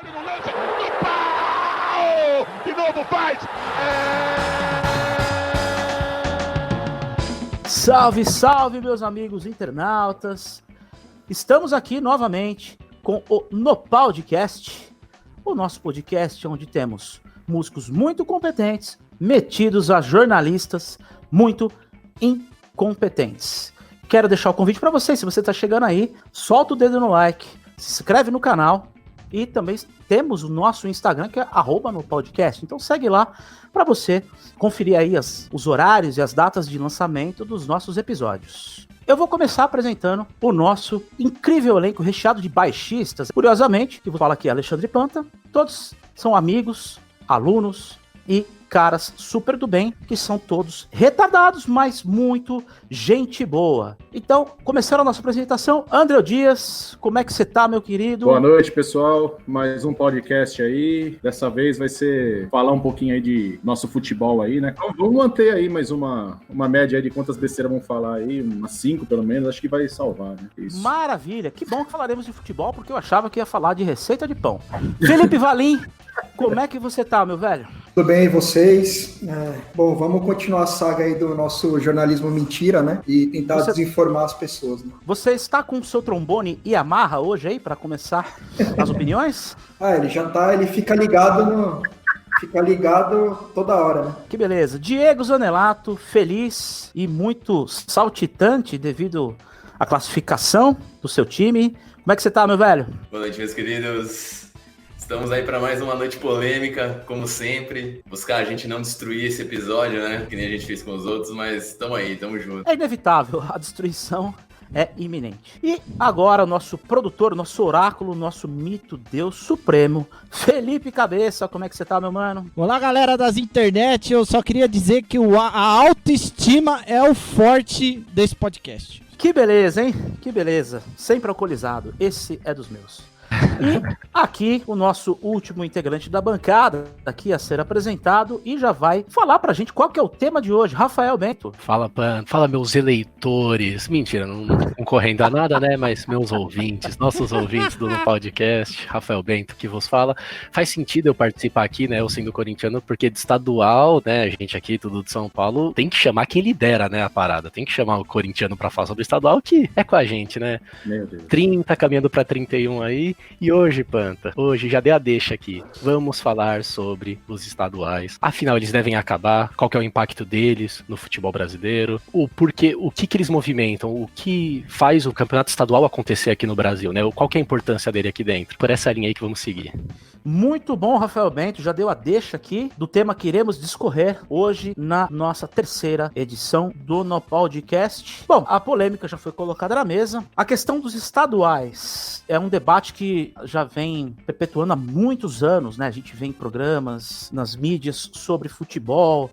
Ele não lança, no pau! De novo faz! Salve, salve, meus amigos internautas! Estamos aqui novamente com o Nopaldcast, o nosso podcast onde temos músicos muito competentes, metidos a jornalistas muito incompetentes. Quero deixar o convite para você, se você está chegando aí, solta o dedo no like, se inscreve no canal e também temos o nosso Instagram, que é @nopaldcast. Então segue lá para você conferir aí os horários e as datas de lançamento dos nossos episódios. Eu vou começar apresentando o nosso incrível elenco recheado de baixistas. Curiosamente, que vou falar aqui é Alexandre Panta, todos são amigos, alunos e caras super do bem, que são todos retardados, mas muito gente boa. Então, começando a nossa apresentação, André Dias, como é que você tá, meu querido? Boa noite, pessoal. Mais um podcast aí. Dessa vez vai ser falar um pouquinho aí de nosso futebol aí, né? Então, vamos manter aí mais uma média aí de quantas besteiras vamos falar aí, umas 5 pelo menos, acho que vai salvar, né? Isso. Maravilha, que bom que falaremos de futebol, porque eu achava que ia falar de receita de pão. Felipe Valim, como é que você tá, meu velho? Tudo bem, e vocês? Bom, vamos continuar a saga aí do nosso jornalismo mentira, né? E tentar desinformar as pessoas, né? Você está com o seu trombone Yamaha hoje aí, para começar as opiniões? Ele já tá, ele fica ligado toda hora, né? Que beleza. Diego Zanelato, feliz e muito saltitante devido à classificação do seu time. Como é que você tá, meu velho? Boa noite, meus queridos. Estamos aí para mais uma noite polêmica, como sempre. Buscar a gente não destruir esse episódio, né? Que nem a gente fez com os outros, mas estamos aí, estamos juntos. É inevitável, a destruição é iminente. E agora o nosso produtor, nosso oráculo, nosso mito Deus Supremo, Felipe Cabeça. Como é que você tá, meu mano? Olá, galera das internet. Eu só queria dizer que a autoestima é o forte desse podcast. Que beleza, hein? Que beleza. Sempre alcoolizado. Esse é dos meus. E aqui o nosso último integrante da bancada, aqui a ser apresentado, e já vai falar pra gente qual que é o tema de hoje, Rafael Bento. Fala meus eleitores, mentira, não concorrendo a nada, né, mas meus ouvintes, nossos ouvintes do podcast, Rafael Bento que vos fala. Faz sentido eu participar aqui, né, eu sendo corintiano, porque de estadual, né, a gente aqui, tudo de São Paulo, tem que chamar quem lidera, né, a parada, tem que chamar o corintiano pra falar sobre o estadual, que é com a gente, né. Meu Deus. 30, caminhando pra 31 aí. E hoje, Panta, já dei a deixa aqui. Vamos falar sobre os estaduais. Afinal, eles devem acabar? Qual que é o impacto deles no futebol brasileiro? O que eles movimentam? O que faz o campeonato estadual acontecer aqui no Brasil, né? Qual que é a importância dele aqui dentro? Por essa linha aí que vamos seguir. Muito bom, Rafael Bento, já deu a deixa aqui do tema que iremos discorrer hoje na nossa terceira edição do Nopaldcast. Bom, a polêmica já foi colocada na mesa. A questão dos estaduais é um debate que já vem perpetuando há muitos anos, né? A gente vê em programas, nas mídias sobre futebol,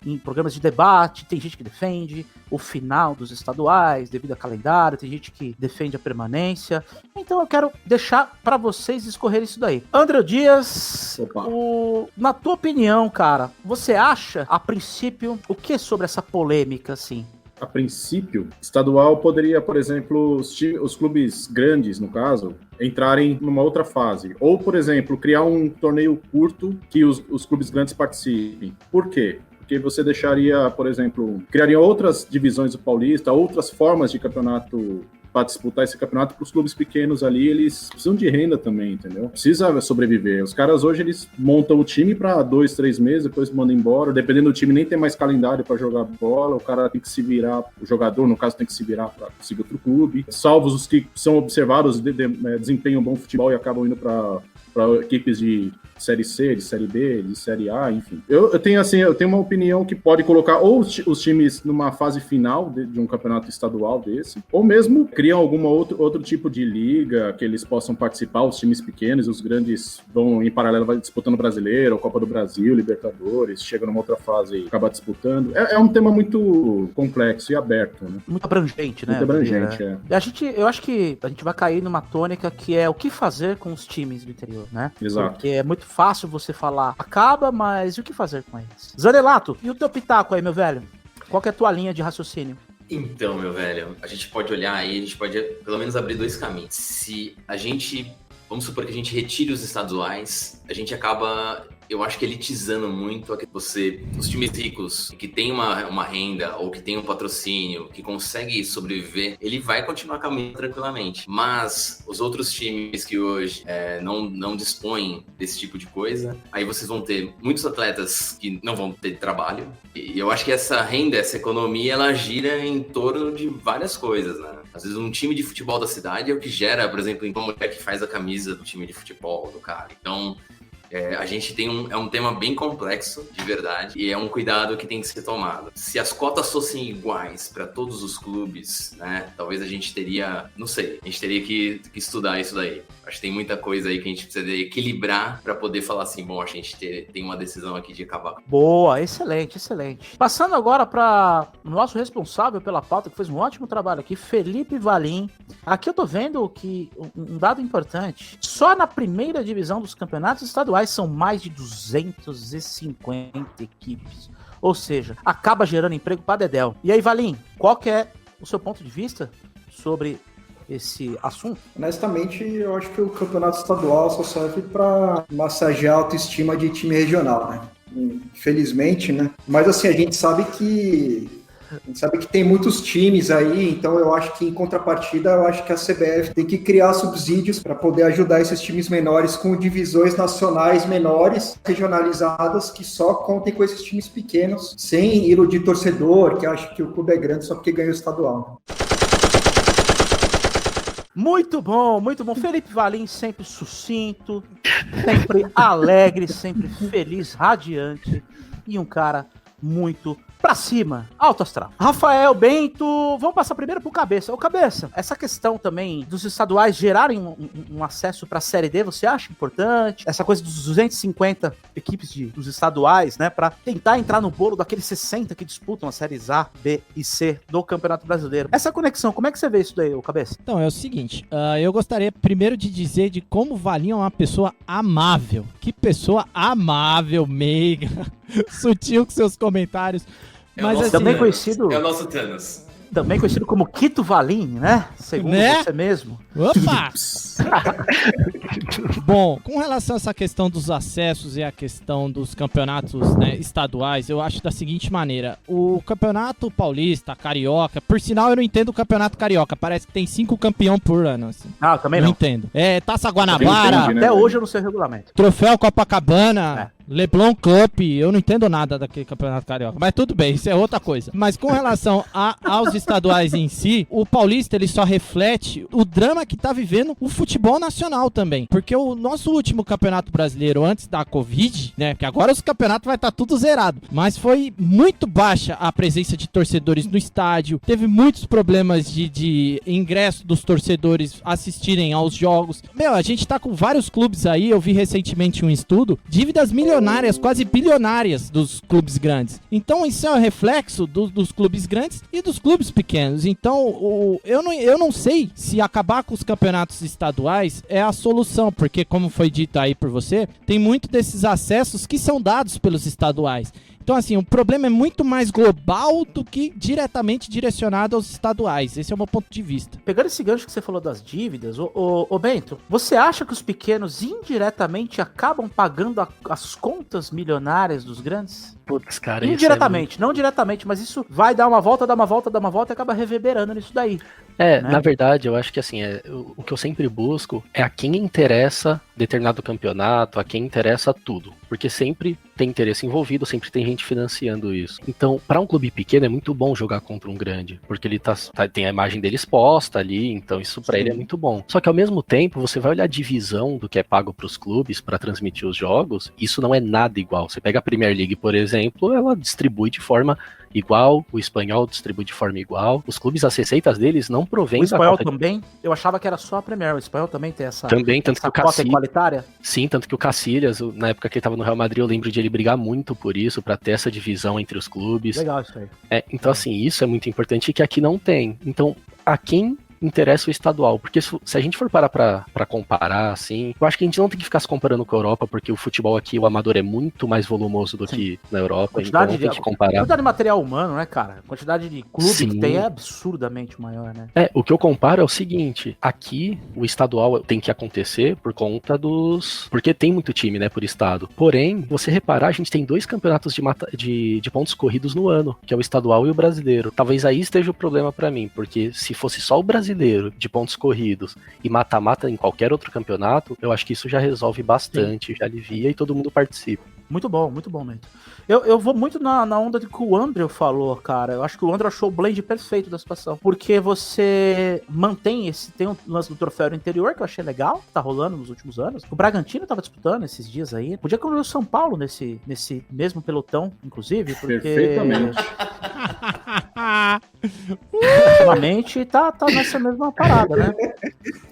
em programas de debate, tem gente que defende o final dos estaduais devido a calendário, tem gente que defende a permanência. Então eu quero deixar para vocês escorrer isso daí. André Dias, na tua opinião, cara, você acha, a princípio, o que sobre essa polêmica, assim? A princípio, estadual poderia, por exemplo, os clubes grandes, no caso, entrarem numa outra fase. Ou, por exemplo, criar um torneio curto que os clubes grandes participem. Por quê? Porque você deixaria, por exemplo, criaria outras divisões do Paulista, outras formas de campeonato para disputar esse campeonato, para os clubes pequenos ali, eles precisam de renda também, entendeu? Precisa sobreviver. Os caras hoje, eles montam o time para 2, 3 meses, depois mandam embora. Dependendo do time, nem tem mais calendário para jogar bola. O cara tem que se virar, o jogador, no caso, tem que se virar para conseguir outro clube. Salvos os que são observados, desempenham bom futebol e acabam indo para equipes de Série C, de Série B, de Série A, enfim. Eu tenho uma opinião que pode colocar ou os times numa fase final de um campeonato estadual desse, ou mesmo criam algum outro tipo de liga que eles possam participar, os times pequenos, os grandes vão em paralelo, vai disputando Brasileiro, Copa do Brasil, Libertadores, chega numa outra fase e acaba disputando. É um tema muito complexo e aberto, né? Muito abrangente, né? Muito abrangente, é. Eu acho que a gente vai cair numa tônica que é o que fazer com os times do interior, né? Exato. Porque é muito fácil você falar, acaba, mas e o que fazer com eles? Zanelato, e o teu pitaco aí, meu velho? Qual que é a tua linha de raciocínio? Então, meu velho, a gente pode olhar aí, a gente pode pelo menos abrir dois caminhos. Se a gente vamos supor que a gente retire os estaduais, a gente acaba, eu acho que elitizando muito os times ricos, que tem uma renda ou que tem um patrocínio, que consegue sobreviver, ele vai continuar caminhando tranquilamente. Mas os outros times que hoje não dispõem desse tipo de coisa, aí vocês vão ter muitos atletas que não vão ter trabalho. E eu acho que essa renda, essa economia, ela gira em torno de várias coisas, né? Às vezes um time de futebol da cidade é o que gera, por exemplo, uma mulher que faz a camisa do time de futebol do cara. Então, a gente tem um tema bem complexo, de verdade, e é um cuidado que tem que ser tomado. Se as cotas fossem iguais para todos os clubes, né, talvez a gente teria, não sei, a gente teria que estudar isso daí. Acho que tem muita coisa aí que a gente precisa equilibrar para poder falar assim, bom, a gente tem uma decisão aqui de acabar. Boa, excelente, excelente. Passando agora para o nosso responsável pela pauta, que fez um ótimo trabalho aqui, Felipe Valim. Aqui eu tô vendo que um dado importante, só na primeira divisão dos campeonatos estaduais são mais de 250 equipes. Ou seja, acaba gerando emprego para dedéu. E aí, Valim, qual que é o seu ponto de vista sobre esse assunto? Honestamente, eu acho que o campeonato estadual só serve para massagear a autoestima de time regional, né? Infelizmente, né? Mas assim, a gente sabe que tem muitos times aí, então eu acho que em contrapartida, eu acho que a CBF tem que criar subsídios para poder ajudar esses times menores com divisões nacionais menores, regionalizadas, que só contem com esses times pequenos, sem iludir torcedor, que acha que o clube é grande só porque ganhou o estadual. Muito bom, muito bom. Felipe Valim sempre sucinto, sempre alegre, sempre feliz, radiante e um cara muito pra cima, alto astral. Rafael Bento, vamos passar primeiro pro Cabeça. Ô Cabeça, essa questão também dos estaduais gerarem um acesso pra Série D, você acha importante? Essa coisa dos 250 equipes dos estaduais, né, pra tentar entrar no bolo daqueles 60 que disputam as séries A, B e C do Campeonato Brasileiro. Essa conexão, como é que você vê isso daí, ô Cabeça? Então, é o seguinte, eu gostaria primeiro de dizer de como o Valinho é uma pessoa amável. Que pessoa amável, meiga, sutil com seus comentários. Mas assim, também conhecido, é o nosso Thanos. Também conhecido como Quito Valim, né? Segundo você mesmo. Opa! Bom, com relação a essa questão dos acessos e a questão dos campeonatos, né, estaduais, eu acho da seguinte maneira. O campeonato paulista, carioca, por sinal eu não entendo o campeonato carioca, parece que tem 5 campeões por ano. Assim. Ah, também não. Não entendo. Taça Guanabara, entendi, né? Até hoje eu não sei o regulamento. Troféu Copacabana, Leblon Cup, eu não entendo nada daquele campeonato carioca, mas tudo bem, isso é outra coisa. Mas com relação aos estaduais em si, o paulista ele só reflete o drama que tá vivendo o futebol nacional também, porque o nosso último campeonato brasileiro antes da Covid, né, que agora os campeonatos vai estar tudo zerado, mas foi muito baixa a presença de torcedores no estádio, teve muitos problemas de ingresso dos torcedores assistirem aos jogos. A gente tá com vários clubes aí, eu vi recentemente um estudo, dívidas milionárias, quase bilionárias dos clubes grandes. Então isso é um reflexo dos clubes grandes e dos clubes pequenos. Então eu não sei se acabar com os campeonatos estaduais é a solução, porque como foi dito aí por você, tem muito desses acessos que são dados pelos estaduais. Então, assim, o problema é muito mais global do que diretamente direcionado aos estaduais. Esse é o meu ponto de vista. Pegando esse gancho que você falou das dívidas, ô Bento, você acha que os pequenos indiretamente acabam pagando as contas milionárias dos grandes? Putz, cara, indiretamente, não diretamente, mas isso vai dar uma volta e acaba reverberando nisso daí. Né? Na verdade, eu acho que assim, o que eu sempre busco é a quem interessa determinado campeonato, a quem interessa tudo. Porque sempre tem interesse envolvido, sempre tem gente financiando isso. Então, para um clube pequeno é muito bom jogar contra um grande, porque ele tem a imagem dele exposta ali, então isso para ele é muito bom. Só que ao mesmo tempo, você vai olhar a divisão do que é pago para os clubes para transmitir os jogos, isso não é nada igual. Você pega a Premier League, por exemplo, ela distribui de forma igual, o espanhol distribui de forma igual, os clubes, as receitas deles não provêm o espanhol também? Eu achava que era só a Premier, o espanhol também tem essa também, tanto que o cota igualitária? Sim, tanto que o Casillas, na época que ele estava no Real Madrid, eu lembro de ele brigar muito por isso, para ter essa divisão entre os clubes. Legal isso aí. Então assim, isso é muito importante que aqui não tem. Então, a quem interessa o estadual, porque se a gente for parar pra comparar, assim, eu acho que a gente não tem que ficar se comparando com a Europa, porque o futebol aqui, o amador é muito mais volumoso do que na Europa, então tem que comparar. A quantidade de material humano, né, cara? A quantidade de clube Sim. que tem é absurdamente maior, né? O que eu comparo é o seguinte, aqui o estadual tem que acontecer por conta porque tem muito time, né, por estado. Porém, você reparar, a gente tem 2 campeonatos de pontos corridos no ano, que é o estadual e o brasileiro. Talvez aí esteja o problema pra mim, porque se fosse só o brasileiro de pontos corridos e mata-mata em qualquer outro campeonato, eu acho que isso já resolve bastante, já alivia e todo mundo participa. Muito bom, Mento. Eu vou muito na onda de que o André falou, cara. Eu acho que o André achou o blend perfeito da situação. Porque você mantém tem um lance do troféu no interior, que eu achei legal, que tá rolando nos últimos anos. O Bragantino tava disputando esses dias aí. Podia colocar o São Paulo nesse mesmo pelotão, inclusive, porque... Perfeitamente. Ultimamente tá nessa mesma parada, né?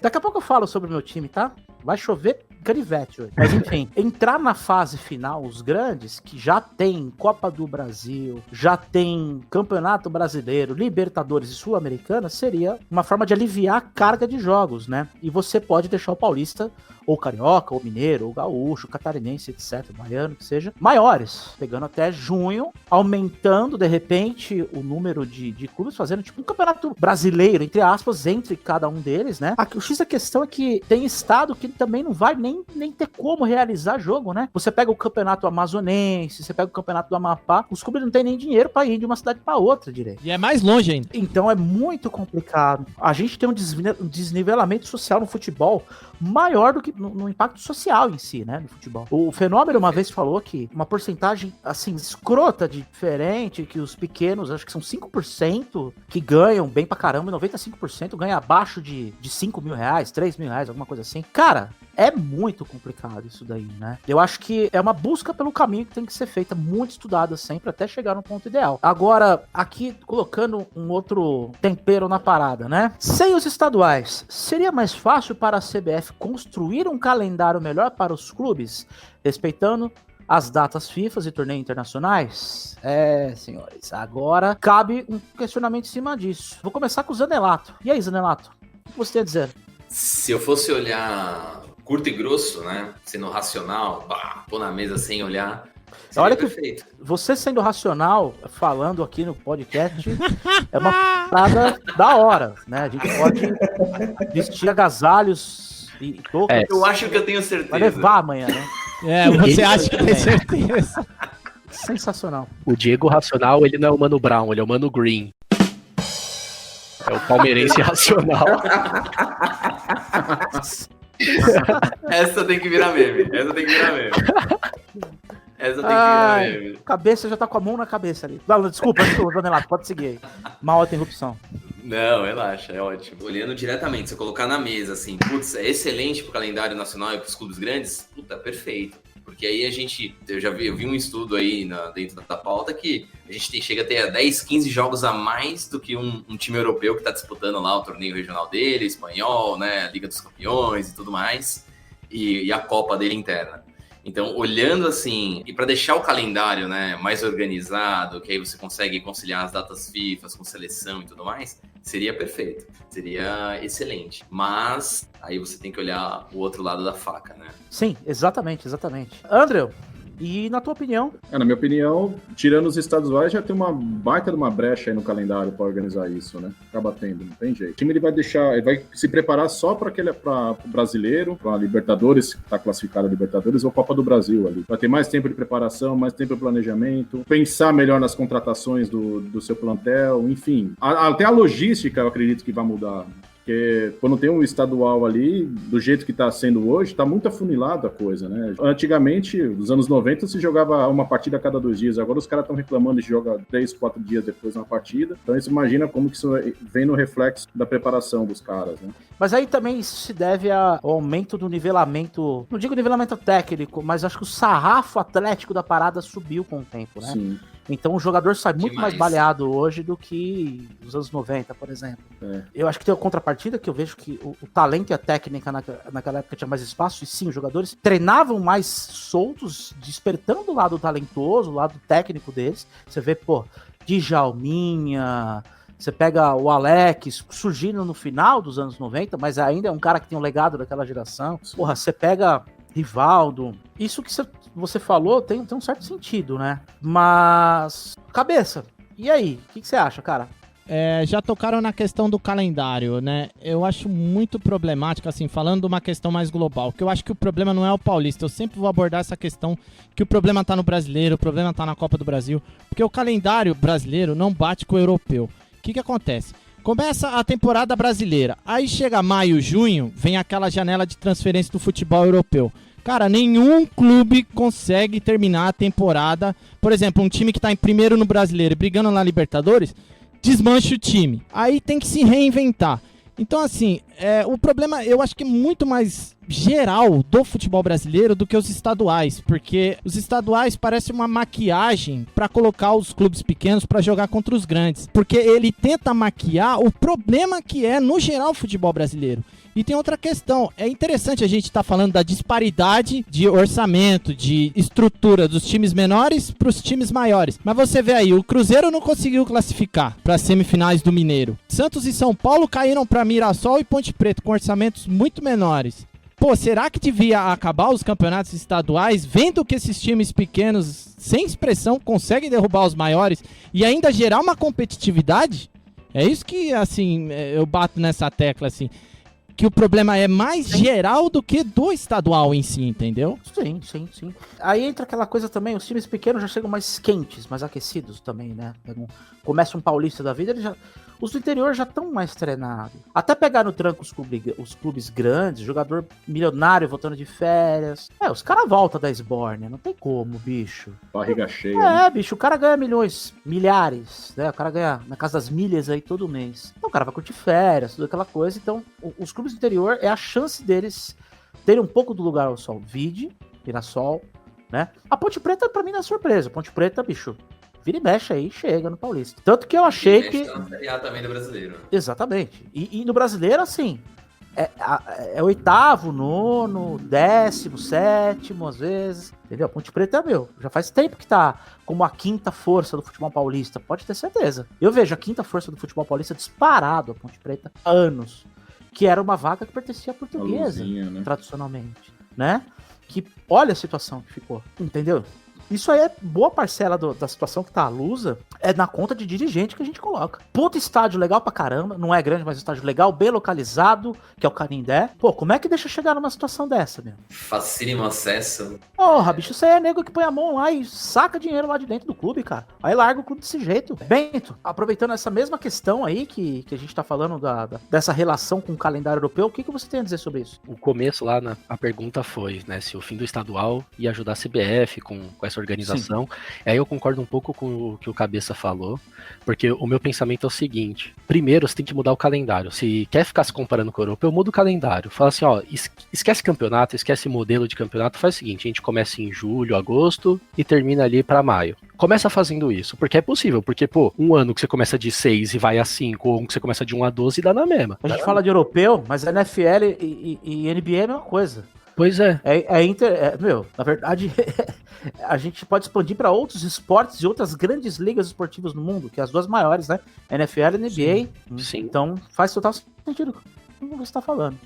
Daqui a pouco eu falo sobre o meu time, tá? Vai chover canivete hoje. Mas enfim, entrar na fase final, os grandes, que já tem Copa do Brasil, já tem Campeonato Brasileiro, Libertadores e Sul-Americana, seria uma forma de aliviar a carga de jogos, né? E você pode deixar o paulista, ou carioca, ou mineiro, ou gaúcho, catarinense, etc., baiano, que seja, maiores, pegando até junho, aumentando, de repente, o número de clubes, fazendo tipo um campeonato brasileiro, entre aspas, entre cada um deles, né? O X da questão é que tem estado que também não vai nem ter como realizar jogo, né? Você pega o campeonato amazonense, você pega o campeonato do Amapá, os clubes não tem nem dinheiro pra ir de uma cidade pra outra direito. E é mais longe ainda. Então é muito complicado. A gente tem um desnivelamento social no futebol maior do que no impacto social em si, né, no futebol. O Fenômeno uma vez falou que uma porcentagem, assim, escrota diferente, que os pequenos, acho que são 5% que ganham bem pra caramba, e 95% ganham abaixo de 5 mil reais, 3 mil reais, alguma coisa assim. Cara, é muito complicado isso daí, né? Eu acho que é uma busca pelo caminho que tem que ser feita, muito estudada sempre, até chegar no ponto ideal. Agora, aqui, colocando um outro tempero na parada, né? Sem os estaduais, seria mais fácil para a CBF construir um calendário melhor para os clubes, respeitando as datas FIFA e torneios internacionais? Senhores, agora cabe um questionamento em cima disso. Vou começar com o Zanelato. E aí, Zanelato, o que você tem a dizer? Se eu fosse olhar curto e grosso, né, sendo racional, pôr na mesa sem olhar, olha que perfeito. Você sendo racional, falando aqui no podcast, é uma parada da hora, né? A gente pode vestir agasalhos e toucas. Eu acho que eu tenho certeza. Vai levar amanhã, né? Você acha que tem certeza? Sensacional. O Diego Racional, ele não é o Mano Brown, ele é o Mano Green. É o palmeirense racional. Essa tem que virar meme. Cabeça já tá com a mão na cabeça ali. Não, desculpa, Danelato, pode seguir aí. Mal interrupção. Não, relaxa, é ótimo. Olhando diretamente, se eu colocar na mesa assim, putz, é excelente pro calendário nacional e pros clubes grandes, puta, perfeito. Porque aí eu vi um estudo aí dentro da pauta que a gente chega a ter 10, 15 jogos a mais do que um time europeu que tá disputando lá o torneio regional dele, espanhol, né, a Liga dos Campeões e tudo mais, e a Copa dele interna. Então, olhando assim, e para deixar o calendário, né, mais organizado, que aí você consegue conciliar as datas FIFA com seleção e tudo mais, seria perfeito, seria excelente. Mas aí você tem que olhar o outro lado da faca, né? Sim, exatamente. André, e na tua opinião? Na minha opinião, tirando os estaduais, já tem uma baita de uma brecha aí no calendário para organizar isso, né? Acaba tendo, não tem jeito. O time ele vai se preparar só para o brasileiro, para a Libertadores, que está classificado a Libertadores, ou Copa do Brasil ali. Vai ter mais tempo de preparação, mais tempo de planejamento, pensar melhor nas contratações do seu plantel, enfim. Até a logística, eu acredito que vai mudar. Porque quando tem um estadual ali, do jeito que está sendo hoje, está muito afunilada a coisa, né? Antigamente, nos anos 90, se jogava uma partida a cada 2 dias. Agora os caras estão reclamando de jogar 3, 4 dias depois uma partida. Então você imagina como que isso vem no reflexo da preparação dos caras, né? Mas aí também isso se deve ao aumento do nivelamento, não digo nivelamento técnico, mas acho que o sarrafo atlético da parada subiu com o tempo, né? Sim. Então o jogador sai muito mais baleado hoje do que nos anos 90, por exemplo. Eu acho que tem a contrapartida, que eu vejo que o talento e a técnica naquela época tinha mais espaço, e sim, os jogadores treinavam mais soltos, despertando o lado talentoso, o lado técnico deles. Você vê, Djalminha, Você pega o Alex surgindo no final dos anos 90, mas ainda é um cara que tem um legado daquela geração. Porra, você pega Rivaldo. Isso que você falou tem um certo sentido, né? Mas, cabeça, e aí? O que você acha, cara? Já tocaram na questão do calendário, né? Eu acho muito problemático, assim, falando de uma questão mais global, que eu acho que o problema não é o Paulista. Eu sempre vou abordar essa questão que o problema tá no brasileiro, o problema tá na Copa do Brasil, porque o calendário brasileiro não bate com o europeu. O que acontece? Começa a temporada brasileira, aí chega maio, junho, vem aquela janela de transferência do futebol europeu. Cara, nenhum clube consegue terminar a temporada. Por exemplo, um time que tá em primeiro no brasileiro e brigando na Libertadores, desmancha o time. Aí tem que se reinventar. Então, assim, o problema eu acho que é muito mais geral do futebol brasileiro do que os estaduais, porque os estaduais parecem uma maquiagem para colocar os clubes pequenos para jogar contra os grandes, porque ele tenta maquiar o problema que é, no geral, o futebol brasileiro. E tem outra questão, é interessante a gente estar falando da disparidade de orçamento, de estrutura dos times menores para os times maiores. Mas você vê aí, o Cruzeiro não conseguiu classificar para as semifinais do Mineiro. Santos e São Paulo caíram para Mirassol e Ponte Preta com orçamentos muito menores. Pô, será que devia acabar os campeonatos estaduais, vendo que esses times pequenos, sem expressão, conseguem derrubar os maiores e ainda gerar uma competitividade? É isso que, assim, eu bato nessa tecla, assim, que o problema é mais geral do que do estadual em si, entendeu? Sim. Aí entra aquela coisa também, os times pequenos já chegam mais quentes, mais aquecidos também, né? Começa um paulista da vida, os do interior já estão mais treinados. Até pegar no tranco os clubes grandes, jogador milionário voltando de férias. Os caras voltam da esbórnia, não tem como, bicho. Barriga cheia. Né? Bicho, o cara ganha milhões, milhares, né? O cara ganha na casa das milhas aí todo mês. Então o cara vai curtir férias, tudo aquela coisa. Então, os clubes do interior é a chance deles terem um pouco do lugar ao sol. Vide, Mirassol, né? A Ponte Preta, pra mim, não é surpresa. A Ponte Preta, bicho, vira e mexe aí, chega no Paulista. Tanto que eu achei que... Tá na Série A também do brasileiro. Exatamente. E no brasileiro, assim, é oitavo, nono, 17º, às vezes. Entendeu? A Ponte Preta já faz tempo que tá como a quinta força do futebol paulista. Pode ter certeza. Eu vejo a quinta força do futebol paulista disparado, a Ponte Preta, há anos. Que era uma vaga que pertencia à Portuguesa, né? Tradicionalmente, né? Que olha a situação que ficou, entendeu? Isso aí é boa parcela da situação que tá a Lusa, é na conta de dirigente que a gente coloca. Puta estádio legal pra caramba, não é grande, mas estádio legal, bem localizado, que é o Canindé. Pô, como é que deixa chegar numa situação dessa, meu? Facílimo acesso. Porra, bicho, isso aí é nego que põe a mão lá e saca dinheiro lá de dentro do clube, cara. Aí larga o clube desse jeito. Bento, aproveitando essa mesma questão aí que a gente tá falando dessa relação com o calendário europeu, o que você tem a dizer sobre isso? O começo lá, a pergunta foi, né, se o fim do estadual ia ajudar a CBF com essa organização. Aí eu concordo um pouco com o que o Cabeça falou, porque o meu pensamento é o seguinte: primeiro você tem que mudar o calendário. Se quer ficar se comparando com o europeu, muda o calendário. Fala assim, ó, esquece campeonato, esquece modelo de campeonato, faz o seguinte, a gente começa em julho, agosto e termina ali pra maio. Começa fazendo isso, porque é possível, porque, pô, um ano que você começa de 6 e vai a 5, ou um que você começa de 1 a 12 dá na mesma. A gente fala de europeu, mas NFL e NBA é a mesma coisa. Pois é. Na verdade, a gente pode expandir para outros esportes e outras grandes ligas esportivas no mundo, que é as duas maiores, né? NFL e NBA. Sim. Então faz total sentido o que você está falando.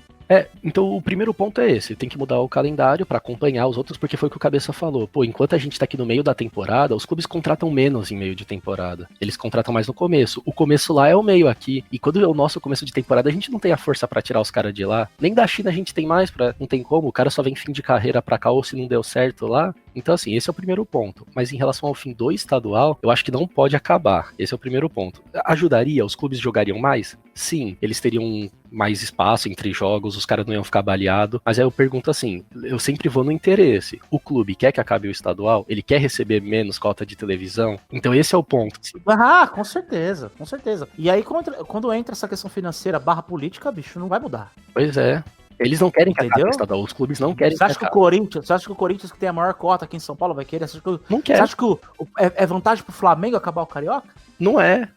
Então o primeiro ponto é esse, tem que mudar o calendário pra acompanhar os outros, porque foi o que o Cabeça falou. Pô, enquanto a gente tá aqui no meio da temporada, os clubes contratam menos em meio de temporada. Eles contratam mais no começo. O começo lá é o meio aqui. E quando é o nosso começo de temporada, a gente não tem a força pra tirar os caras de lá. Nem da China a gente tem mais, não tem como. O cara só vem fim de carreira pra cá ou se não deu certo lá. Então assim, esse é o primeiro ponto. Mas em relação ao fim do estadual, eu acho que não pode acabar. Esse é o primeiro ponto. Ajudaria? Os clubes jogariam mais? Sim, eles teriam mais espaço entre jogos, os caras não iam ficar baleados. Mas aí eu pergunto assim, eu sempre vou no interesse. O clube quer que acabe o estadual? Ele quer receber menos cota de televisão? Então esse é o ponto. Com certeza, com certeza. E aí quando entra essa questão financeira / política, bicho, não vai mudar. Pois é. Eles não querem que acabe o estadual, os clubes não querem Você acha que o Corinthians, que tem a maior cota aqui em São Paulo, vai querer? Não quer. Você acha que é vantagem pro Flamengo acabar o Carioca? Não é.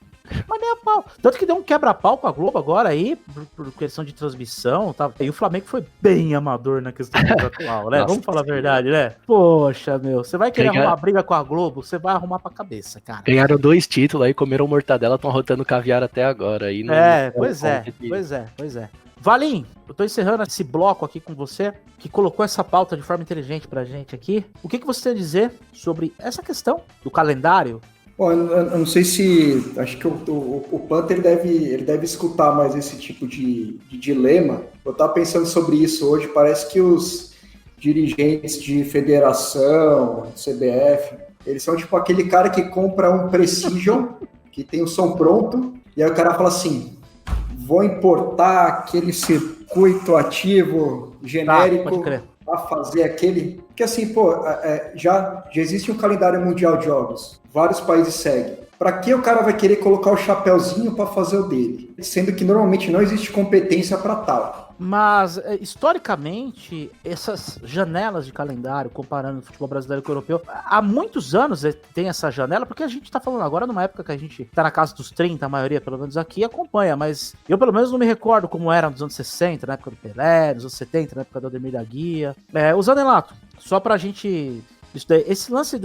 Mas nem a pau. Tanto que deu um quebra-pau com a Globo agora aí, por questão de transmissão, tá? E o Flamengo foi bem amador na questão atual, né? Nossa, Vamos falar a verdade, né? Poxa, meu, você vai querer Ganhar- arrumar briga com a Globo, você vai arrumar pra cabeça, cara. Ganharam 2 títulos aí, comeram mortadela, estão rotando caviar até agora. Aí não, Pois é. Valim, eu tô encerrando esse bloco aqui com você, que colocou essa pauta de forma inteligente pra gente aqui. O que você tem a dizer sobre essa questão do calendário? Bom, eu não sei se... Acho que o Panther ele deve escutar mais esse tipo de dilema. Eu tava pensando sobre isso hoje. Parece que os dirigentes de federação, CBF, eles são tipo aquele cara que compra um Precision, que tem o som pronto, e aí o cara fala assim, vou importar aquele circuito ativo genérico pode crer. para fazer aquele... Porque assim, já existe um calendário mundial de jogos, vários países seguem. Para que o cara vai querer colocar o chapéuzinho para fazer o dele? Sendo que normalmente não existe competência para tal. Mas, historicamente, essas janelas de calendário, comparando o futebol brasileiro com o europeu, há muitos anos tem essa janela, porque a gente tá falando agora numa época que a gente tá na casa dos 30, a maioria, pelo menos aqui, acompanha, mas eu, pelo menos, não me recordo como era nos anos 60, na época do Pelé, nos anos 70, na época do Ademir da Guia. O Zanelato, só pra gente... Esse lance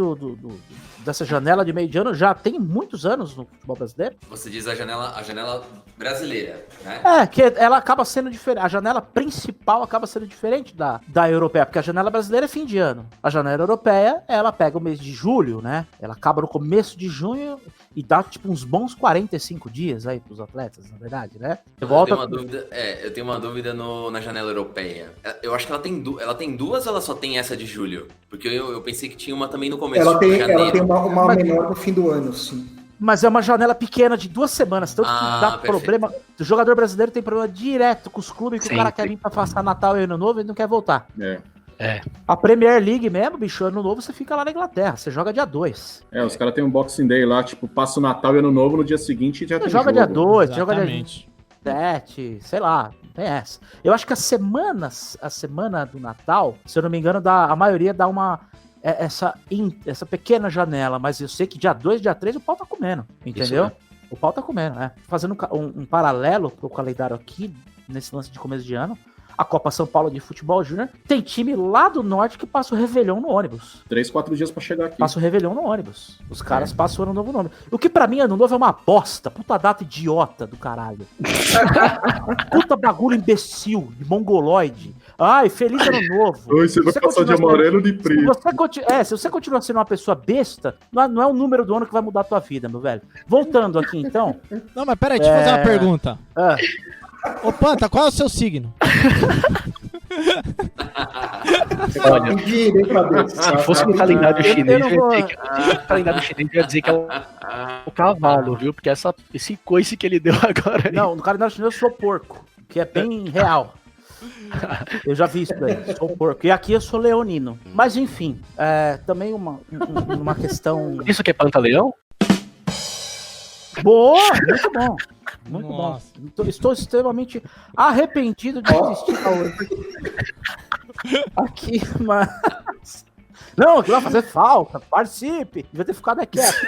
dessa janela de meio de ano já tem muitos anos no futebol brasileiro. Você diz a janela brasileira, né? Que ela acaba sendo diferente. A janela principal acaba sendo diferente da europeia, porque a janela brasileira é fim de ano. A janela europeia, ela pega o mês de julho, né? Ela acaba no começo de junho e dá tipo uns bons 45 dias aí pros atletas, na verdade, né? Eu tenho uma dúvida na janela europeia. Eu acho que ela tem duas ou ela só tem essa de julho? Porque eu pensei que tinha uma também no começo de janeiro. Ela tem uma Mas... menor no fim do ano, sim. Mas é uma janela pequena de 2 semanas, tanto que dá perfeito. problema. O jogador brasileiro tem problema direto com os clubes, que o cara quer vir pra passar Natal e Ano Novo e não quer voltar. A Premier League mesmo, bicho, Ano Novo você fica lá na Inglaterra, você joga dia 2. Os caras têm um Boxing Day lá, tipo, passa o Natal e Ano Novo no dia seguinte e já tem joga jogo. dia 2, joga dia Exatamente. 7, sei lá, tem essa. Eu acho que a semana do Natal, se eu não me engano, a maioria dá essa pequena janela, mas eu sei que dia 2, dia 3 o pau tá comendo, entendeu? O pau tá comendo, Fazendo um paralelo pro calendário aqui, nesse lance de começo de ano, a Copa São Paulo de Futebol Júnior tem time lá do norte que passa o Réveillon no ônibus. 3, 4 dias pra chegar aqui. Passa o Réveillon no ônibus. Os caras passam o Ano Novo no ônibus. O que pra mim, Ano Novo é uma bosta. Puta data idiota do caralho. Puta bagulho imbecil, de mongoloide. Ai, feliz Ano Novo. Oi, você vai passar de amarelo de preto. Se você continuar sendo uma pessoa besta, não é o número do ano que vai mudar a tua vida, meu velho. Voltando aqui, então. Não, mas peraí, deixa eu fazer uma pergunta. Ô, Panta, qual é o seu signo? Olha, se fosse no calendário chinês, eu ia dizer que é o cavalo, viu? Porque esse coice que ele deu agora aí. Não, no calendário chinês eu sou porco, que é bem real. Eu já vi isso daí, sou porco. E aqui eu sou leonino. Mas enfim, também uma questão... Isso que é Pantaleão? Boa, muito bom. Muito Nossa. bom. Estou extremamente arrependido de existir aqui, mas... Não, que vai fazer falta, participe. Devia ter ficado quieto.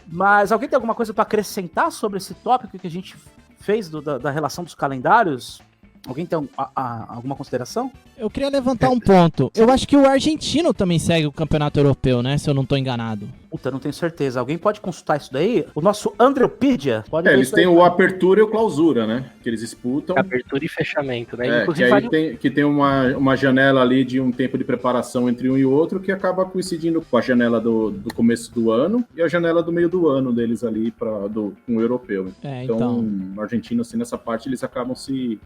Mas alguém tem alguma coisa para acrescentar sobre esse tópico que a gente fez da relação dos calendários? Alguém tem alguma consideração? Eu queria levantar um ponto. Eu acho que o argentino também segue o campeonato europeu, né? Se eu não tô enganado. Puta, não tenho certeza. Alguém pode consultar isso daí? O nosso Andreopedia pode ver Eles isso têm aí. o apertura e o clausura, né? Que eles disputam. Abertura e fechamento, né? Que aí tem uma janela ali de um tempo de preparação entre um e outro que acaba coincidindo com a janela do começo do ano e a janela do meio do ano deles ali com o europeu. Então, a Argentina, assim, nessa parte, eles acabam se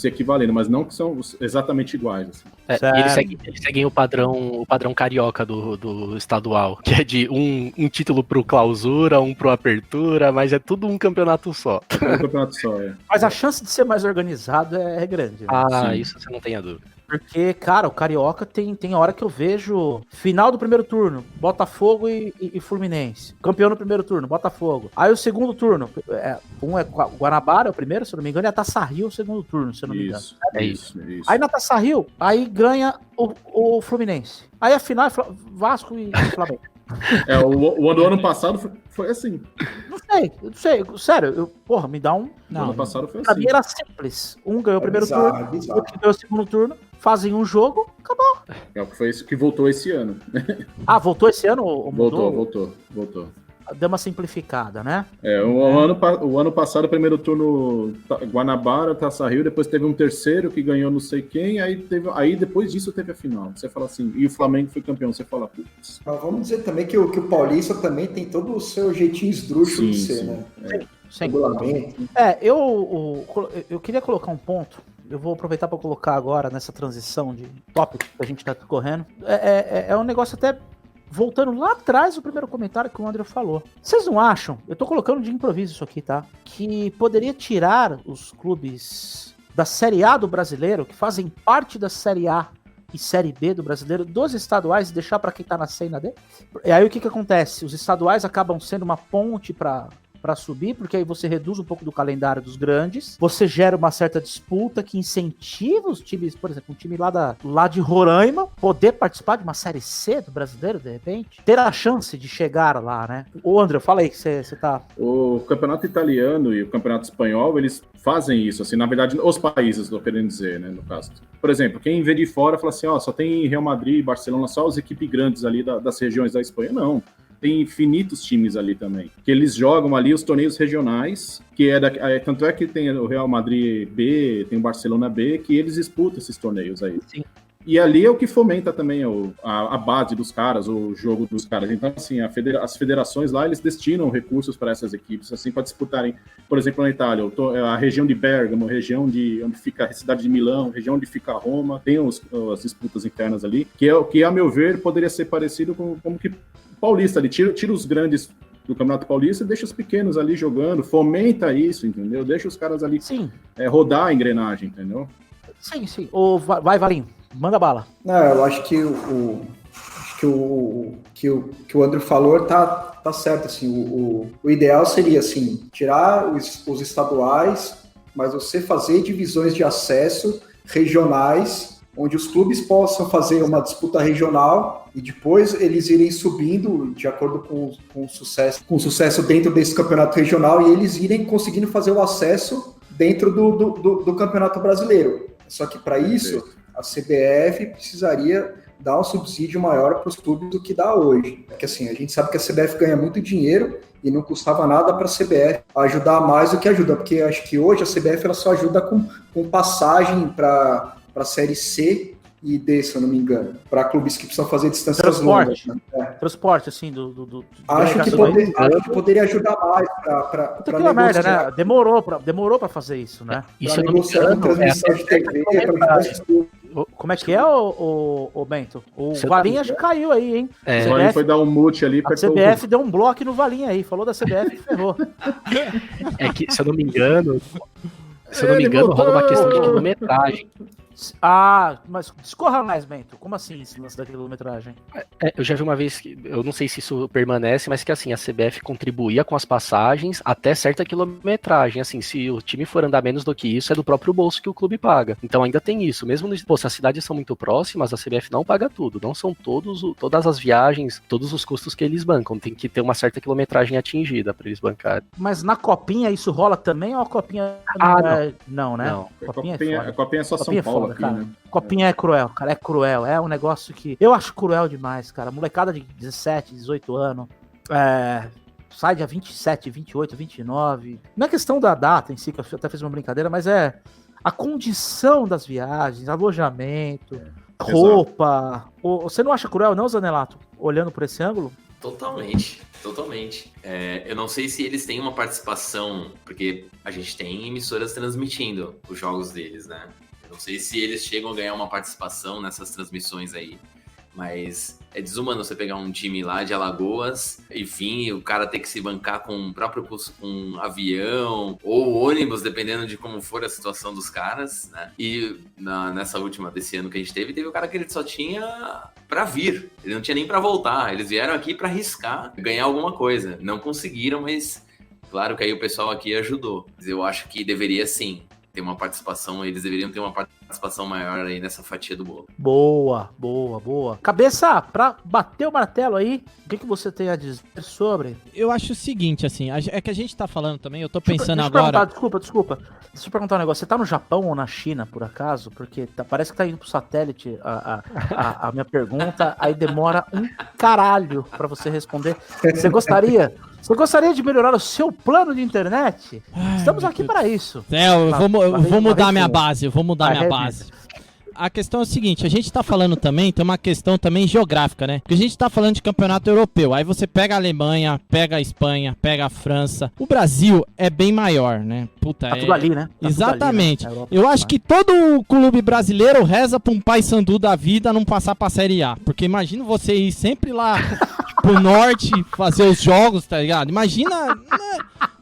equivalendo, mas não que são exatamente iguais. Assim. Eles seguem o padrão carioca do estadual, que é de um título pro clausura, um pro apertura, mas é tudo um campeonato só. É um campeonato só, Mas a chance de ser mais organizado é grande. Né? Isso você não tem a dúvida. Porque, cara, o Carioca tem hora que eu vejo final do primeiro turno, Botafogo e Fluminense. Campeão no primeiro turno, Botafogo. Aí o segundo turno, um é Guanabara, o primeiro, se eu não me engano, e a Taça Rio o segundo turno, se eu não me engano. Isso. Aí na Taça Rio, aí ganha o Fluminense. Aí a final é Vasco e Flamengo. O ano passado foi assim. Não sei. Sério, me dá um... O ano passado foi Pra assim. mim era simples. Um ganhou o primeiro bizarro, turno, bizarro. outro ganhou o segundo turno, fazem um jogo, acabou. Foi isso que voltou esse ano. Ah, voltou esse ano ou mudou? Voltou. Deu uma simplificada, né? O ano passado, o primeiro turno, Guanabara, Taça Rio, depois teve um terceiro que ganhou não sei quem, aí depois disso teve a final. Você fala assim, e o Flamengo foi campeão, você fala, putz. Mas vamos dizer também que o Paulista também tem todo o seu jeitinho esdrúxulo de ser, né? Sim. Regulamento. Eu queria colocar um ponto. Eu vou aproveitar para colocar agora nessa transição de tópico que a gente tá correndo. É um negócio até voltando lá atrás o primeiro comentário que o André falou. Vocês não acham, eu tô colocando de improviso isso aqui, tá? Que poderia tirar os clubes da Série A do brasileiro, que fazem parte da Série A e Série B do brasileiro, dos estaduais e deixar para quem tá na C e na D? E aí o que acontece? Os estaduais acabam sendo uma ponte para subir, porque aí você reduz um pouco do calendário dos grandes, você gera uma certa disputa que incentiva os times, por exemplo, um time lá de Roraima, poder participar de uma Série C do brasileiro, de repente, ter a chance de chegar lá, né? Ô André, fala aí que você tá... O campeonato italiano e o campeonato espanhol, eles fazem isso, assim, na verdade, os países, estou querendo dizer, né, no caso. Por exemplo, quem vê de fora fala assim, só tem Real Madrid, Barcelona, só as equipes grandes ali das regiões da Espanha. Não. Tem infinitos times ali também, que eles jogam ali os torneios regionais, que tanto é que tem o Real Madrid B, tem o Barcelona B, que eles disputam esses torneios aí. Sim. E ali é o que fomenta também a base dos caras, o jogo dos caras. Então, assim, as federações lá, eles destinam recursos para essas equipes, assim, para disputarem, por exemplo, na Itália, a região de Bergamo, região de onde fica a cidade de Milão, região onde fica Roma, tem as disputas internas ali, que a meu ver, poderia ser parecido com como que Paulista, ele tira os grandes do Campeonato Paulista e deixa os pequenos ali jogando, fomenta isso, entendeu? Deixa os caras ali rodar a engrenagem, entendeu? Sim. Vai, Valinho, manda bala. Não, eu acho que o que o André falou tá certo, assim, o ideal seria, assim, tirar os estaduais, mas você fazer divisões de acesso regionais, onde os clubes possam fazer uma disputa regional e depois eles irem subindo de acordo com o sucesso dentro desse campeonato regional e eles irem conseguindo fazer o acesso dentro do campeonato brasileiro. Só que para isso, a CBF precisaria dar um subsídio maior para os clubes do que dá hoje. Porque assim, a gente sabe que a CBF ganha muito dinheiro e não custava nada para a CBF ajudar mais do que ajuda, porque acho que hoje a CBF ela só ajuda com passagem para a Série C e D, se eu não me engano, para clubes que precisam fazer distâncias longas. Né? Transporte, assim, acho que poderia ajudar mais para merda, né? Demorou para fazer isso, né? Isso para negociar com transmissão de TV, Como é que é, o Bento? O Valinha já caiu aí, hein? O Valinha foi dar um mute ali. A CBF deu um bloco no Valinha aí, falou da CBF e ferrou. É que, se eu não me engano, rola uma questão de quilometragem. Mas discorra mais, Bento. Como assim esse lance da quilometragem? Eu já vi uma vez, eu não sei se isso permanece, mas que assim, a CBF contribuía com as passagens até certa quilometragem. Assim, se o time for andar menos do que isso, é do próprio bolso que o clube paga. Então ainda tem isso. Mesmo se as cidades são muito próximas, a CBF não paga tudo. Não são todas as viagens, todos os custos que eles bancam. Tem que ter uma certa quilometragem atingida para eles bancarem. Mas na Copinha isso rola também ou a Copinha não, né? Não. A Copinha é só São Paulo. Aqui, cara. né? Copinha é cruel, cara, é cruel. É um negócio que eu acho cruel demais, cara. Molecada de 17, 18 anos, sai dia 27, 28, 29. Não é questão da data em si, que eu até fiz uma brincadeira, mas é a condição das viagens, alojamento, roupa. Você não acha cruel, não, Zanelato? Olhando por esse ângulo? Totalmente. Eu não sei se eles têm uma participação, porque a gente tem emissoras transmitindo os jogos deles, né? Eu não sei se eles chegam a ganhar uma participação nessas transmissões aí, mas é desumano você pegar um time lá de Alagoas e vir o cara ter que se bancar com o próprio custo com um avião ou ônibus, dependendo de como for a situação dos caras, né? E nessa última desse ano que a gente teve o cara que ele só tinha pra vir, ele não tinha nem pra voltar, eles vieram aqui pra arriscar, ganhar alguma coisa, não conseguiram, mas claro que aí o pessoal aqui ajudou. Eu acho que deveria sim ter uma participação, eles deveriam ter uma participação maior aí nessa fatia do bolo. Boa, boa, boa. Cabeça, pra bater o martelo aí, o que você tem a dizer sobre? Eu acho o seguinte, assim, é que a gente tá falando também, eu tô pensando Deixa eu agora... Desculpa. Deixa eu perguntar um negócio. Você tá no Japão ou na China, por acaso? Porque parece que tá indo pro satélite a minha pergunta, aí demora um caralho pra você responder. Você gostaria de melhorar o seu plano de internet? Estamos aqui para isso. Eu vou mudar minha base, A questão é o seguinte, a gente tá falando também, tem uma questão também geográfica, né? Porque a gente tá falando de campeonato europeu, aí você pega a Alemanha, pega a Espanha, pega a França. O Brasil é bem maior, né? Puta, Tá tudo ali, né? Tá Exatamente. tudo ali, né? Eu acho que todo clube brasileiro reza pra um Paysandu da vida não passar pra Série A. Porque imagina você ir sempre lá pro norte fazer os jogos, tá ligado? Imagina...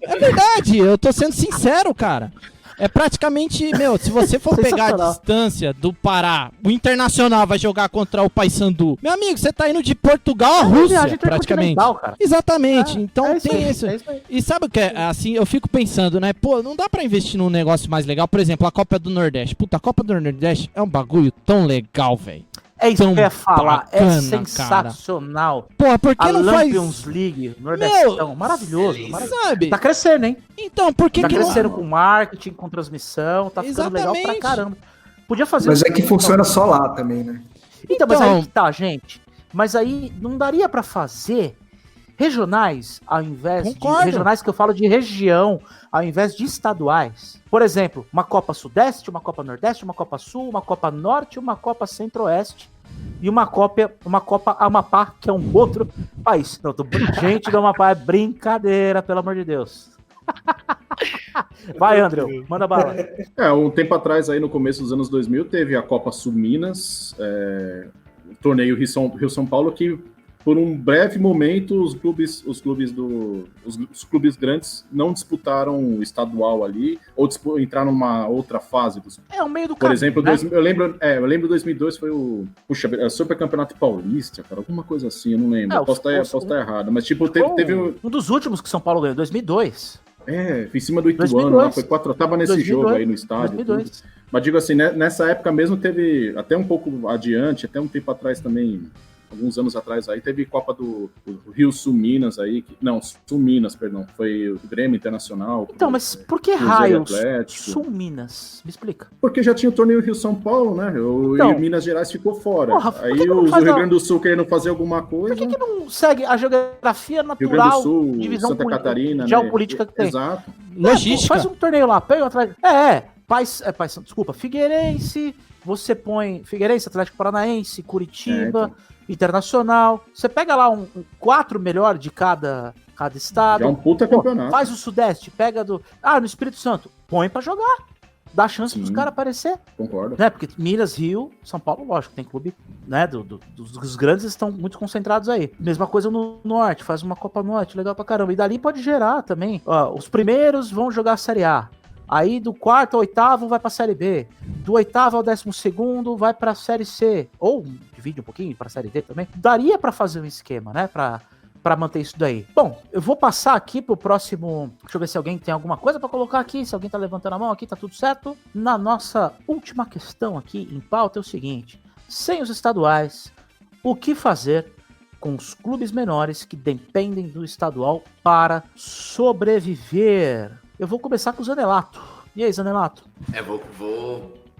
É verdade, eu tô sendo sincero, cara. É praticamente, se você for pegar a distância do Pará, o Internacional vai jogar contra o Paysandu. Meu amigo, você tá indo de Portugal à Rússia, praticamente. Cara. Exatamente, então tem isso. Aí. E sabe o que é? Assim, eu fico pensando, né? Pô, não dá pra investir num negócio mais legal. Por exemplo, a Copa do Nordeste. Puta, a Copa do Nordeste é um bagulho tão legal, velho. É isso que eu ia falar, bacana, é sensacional. Cara. Porra, por que a não faz... Champions League, Nordestão, maravilhoso. Sabe? Tá crescendo, hein? Então, por que tá que crescendo não... com marketing, com transmissão, tá ficando legal pra caramba. Podia fazer... Mas é que funciona só lá também, né? Então, mas aí que tá, gente. Mas aí não daria pra fazer regionais, ao invés de... Regionais que eu falo de região, ao invés de estaduais. Por exemplo, uma Copa Sudeste, uma Copa Nordeste, uma Copa Sul, uma Copa Norte, uma Copa Centro-Oeste e uma Copa Amapá, que é um outro país. Não, gente do Amapá, é brincadeira, pelo amor de Deus. Vai, André, manda bala. Um tempo atrás, aí no começo dos anos 2000, teve a Copa Sul Minas, o torneio Rio-São Paulo, que por um breve momento os clubes grandes não disputaram o estadual ali, ou entraram numa outra fase. O meio do Por caminho, exemplo, né? eu lembro 2002 foi o Super Campeonato Paulista, cara, alguma coisa assim, eu não lembro. Posso estar errado, mas tipo, teve um dos últimos que São Paulo ganhou, 2002. Em cima do Ituano, lá, foi 4, tava nesse 2002, jogo aí no estádio. 2002. Mas digo assim, né, nessa época mesmo teve, até um pouco adiante, até um tempo atrás também, alguns anos atrás aí, teve Copa do Rio Sul Minas aí, Sul Minas, perdão, foi o Grêmio Internacional. Então, mas por que raio Sul Minas? Me explica. Porque já tinha o torneio Rio São Paulo, né? E Minas Gerais ficou fora. Porra, aí o Rio Grande do Sul querendo fazer alguma coisa. Por que não segue a geografia natural, Rio Grande do Sul, divisão Santa Catarina, geopolítica, né? Que tem? Exato. Logística. Faz um torneio lá, pega atrás. Desculpa, Figueirense, você põe Figueirense, Atlético Paranaense, Curitiba, Internacional. Você pega lá um 4 melhor de cada estado. É um puta campeonato. Faz o Sudeste, pega no Espírito Santo, põe pra jogar. Dá chance pros caras aparecer. Concordo. Né? Porque Minas, Rio, São Paulo, lógico, tem clube, né? Dos grandes estão muito concentrados aí. Mesma coisa no Norte, faz uma Copa Norte, legal pra caramba. E dali pode gerar também. Os primeiros vão jogar a Série A. Aí do 4º ao 8º vai pra Série B. Do 8º ao 12º vai pra Série C. Ou divide um pouquinho pra Série D também. Daria pra fazer um esquema, né? Pra manter isso daí. Bom, eu vou passar aqui pro próximo... Deixa eu ver se alguém tem alguma coisa pra colocar aqui. Se alguém tá levantando a mão aqui, tá tudo certo. Na nossa última questão aqui em pauta é o seguinte. Sem os estaduais, o que fazer com os clubes menores que dependem do estadual para sobreviver? Eu vou começar com o Zanelato. E aí, Zanelato?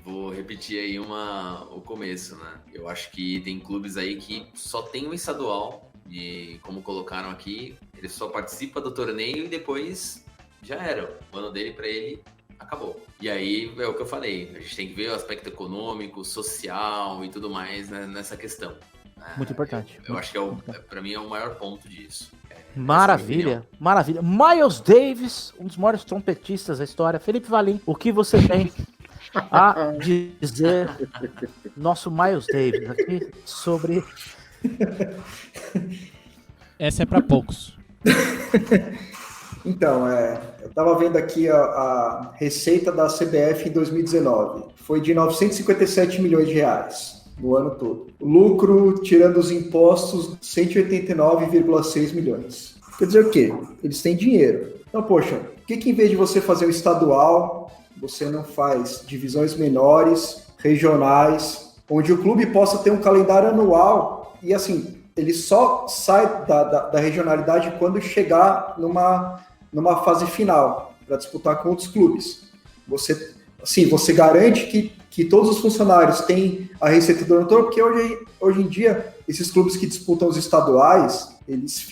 Vou repetir aí o começo, né? Eu acho que tem clubes aí que só tem um estadual e, como colocaram aqui, ele só participa do torneio e depois já era. O ano dele pra ele acabou. E aí é o que eu falei, a gente tem que ver o aspecto econômico, social e tudo mais, né, nessa questão. Muito importante. Eu acho que pra mim é o maior ponto disso. Maravilha, maravilha. Miles Davis, um dos maiores trompetistas da história. Felipe Valim, o que você tem a dizer, nosso Miles Davis, aqui, sobre... Essa é pra poucos. Então, eu tava vendo aqui a receita da CBF em 2019. Foi de 957 milhões de reais no ano todo. O lucro, tirando os impostos, 189,6 milhões. Quer dizer o quê? Eles têm dinheiro. Então, poxa, por que em vez de você fazer um estadual, você não faz divisões menores, regionais, onde o clube possa ter um calendário anual e, assim, ele só sai da regionalidade quando chegar numa fase final, para disputar com outros clubes. Você garante que todos os funcionários têm a receita do ano todo, porque hoje em dia, esses clubes que disputam os estaduais, eles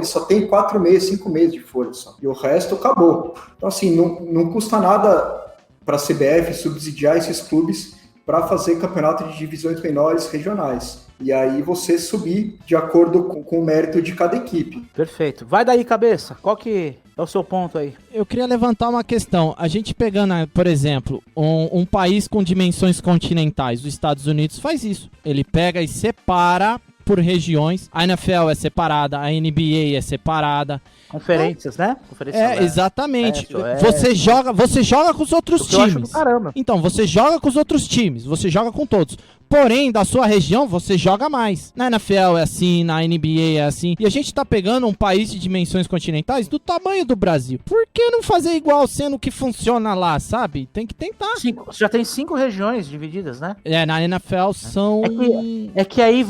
só têm 4 meses, 5 meses de folha só. E o resto acabou. Então, assim, não custa nada para a CBF subsidiar esses clubes para fazer campeonato de divisões menores regionais. E aí você subir de acordo com o mérito de cada equipe. Perfeito. Vai daí, cabeça. Qual que é o seu ponto aí? Eu queria levantar uma questão. A gente pegando, por exemplo, um país com dimensões continentais, os Estados Unidos faz isso. Ele pega e separa por regiões. A NFL é separada, a NBA é separada. Conferências, né? Exatamente. Você joga com os outros times. Então, você joga com os outros times, você joga com todos. Porém, da sua região, você joga mais. Na NFL é assim, na NBA é assim. E a gente tá pegando um país de dimensões continentais do tamanho do Brasil. Por que não fazer igual, sendo que funciona lá, sabe? Tem que tentar. Já tem 5 regiões divididas, né? Na NFL são... É que aí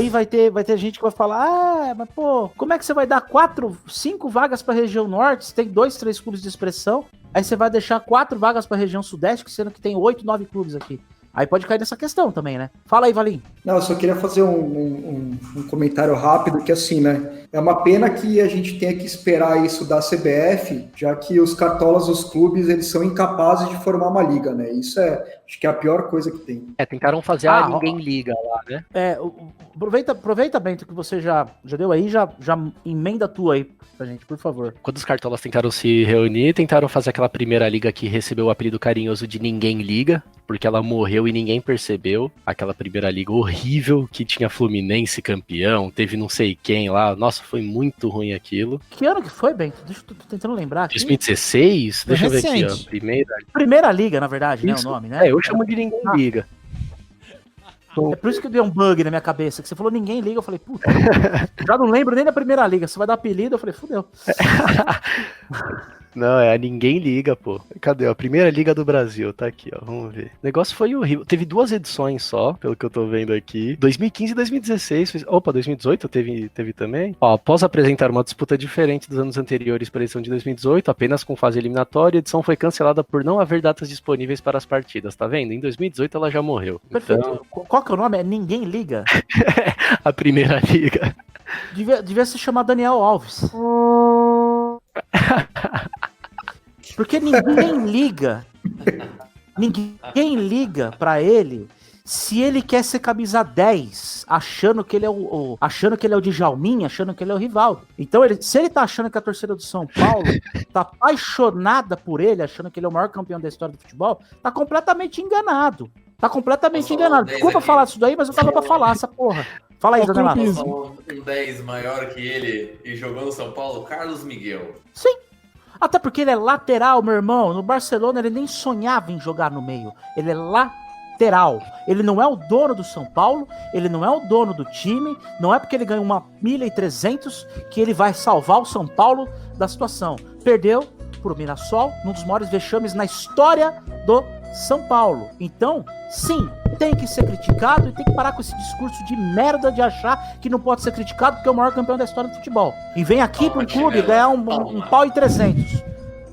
vai ter gente que vai falar, mas pô, como é que você vai dar 5 vagas pra região norte, se tem 2, 3 clubes de expressão, aí você vai deixar 4 vagas pra região sudeste, sendo que tem 8, 9 clubes aqui. Aí pode cair nessa questão também, né? Fala aí, Valim. Não, eu só queria fazer um comentário rápido, que assim, né? É uma pena que a gente tenha que esperar isso da CBF, já que os cartolas dos clubes, eles são incapazes de formar uma liga, né? Isso acho que é a pior coisa que tem. Tentaram fazer ninguém liga lá, né? Aproveita, Bento, que você já deu aí, já emenda tua aí pra gente, por favor. Quando os cartolas tentaram se reunir, tentaram fazer aquela primeira liga que recebeu o apelido carinhoso de Ninguém Liga, porque ela morreu e ninguém percebeu. Aquela primeira liga horrível, que tinha Fluminense campeão, teve não sei quem lá. Nossa, foi muito ruim aquilo. Que ano que foi, Bento? Tô tentando lembrar aqui. 2016? Deixa eu ver aqui, ó. Primeira liga, na verdade, né, o nome, né? Eu chamo de Ninguém Liga. É por isso que deu um bug na minha cabeça, que você falou Ninguém Liga, eu falei, puta, já não lembro nem da primeira liga, você vai dar apelido, eu falei, fudeu. Não, é a Ninguém Liga, pô. Cadê? A primeira liga do Brasil, tá aqui, ó, vamos ver. O negócio foi horrível. Teve 2 edições só, pelo que eu tô vendo aqui. 2015 e 2016. Opa, 2018 teve também. Ó, após apresentar uma disputa diferente dos anos anteriores para a edição de 2018, apenas com fase eliminatória, a edição foi cancelada por não haver datas disponíveis para as partidas, tá vendo? Em 2018 ela já morreu. Perfeito. Então... Qual que é o nome? É Ninguém Liga? A primeira liga. Devia se chamar Daniel Alves. Porque ninguém liga pra ele se ele quer ser camisa 10, achando que ele é o Djalminha, achando que ele é o Rivaldo. Então, se ele tá achando que a torcida do São Paulo tá apaixonada por ele, achando que ele é o maior campeão da história do futebol, tá completamente enganado. Desculpa falar isso daí, mas eu tava pra falar essa porra. Fala aí, Daniel. Um 10 maior que ele e jogou no São Paulo, Carlos Miguel. Sim. Até porque ele é lateral, meu irmão. No Barcelona ele nem sonhava em jogar no meio. Ele é lateral. Ele não é o dono do São Paulo, ele não é o dono do time, não é porque ele ganha 1.300 que ele vai salvar o São Paulo da situação. Perdeu pro Mirassol, num dos maiores vexames na história do São Paulo. Então, sim, tem que ser criticado e tem que parar com esse discurso de merda de achar que não pode ser criticado porque é o maior campeão da história do futebol. E vem aqui pro clube ganhar um pau e 300,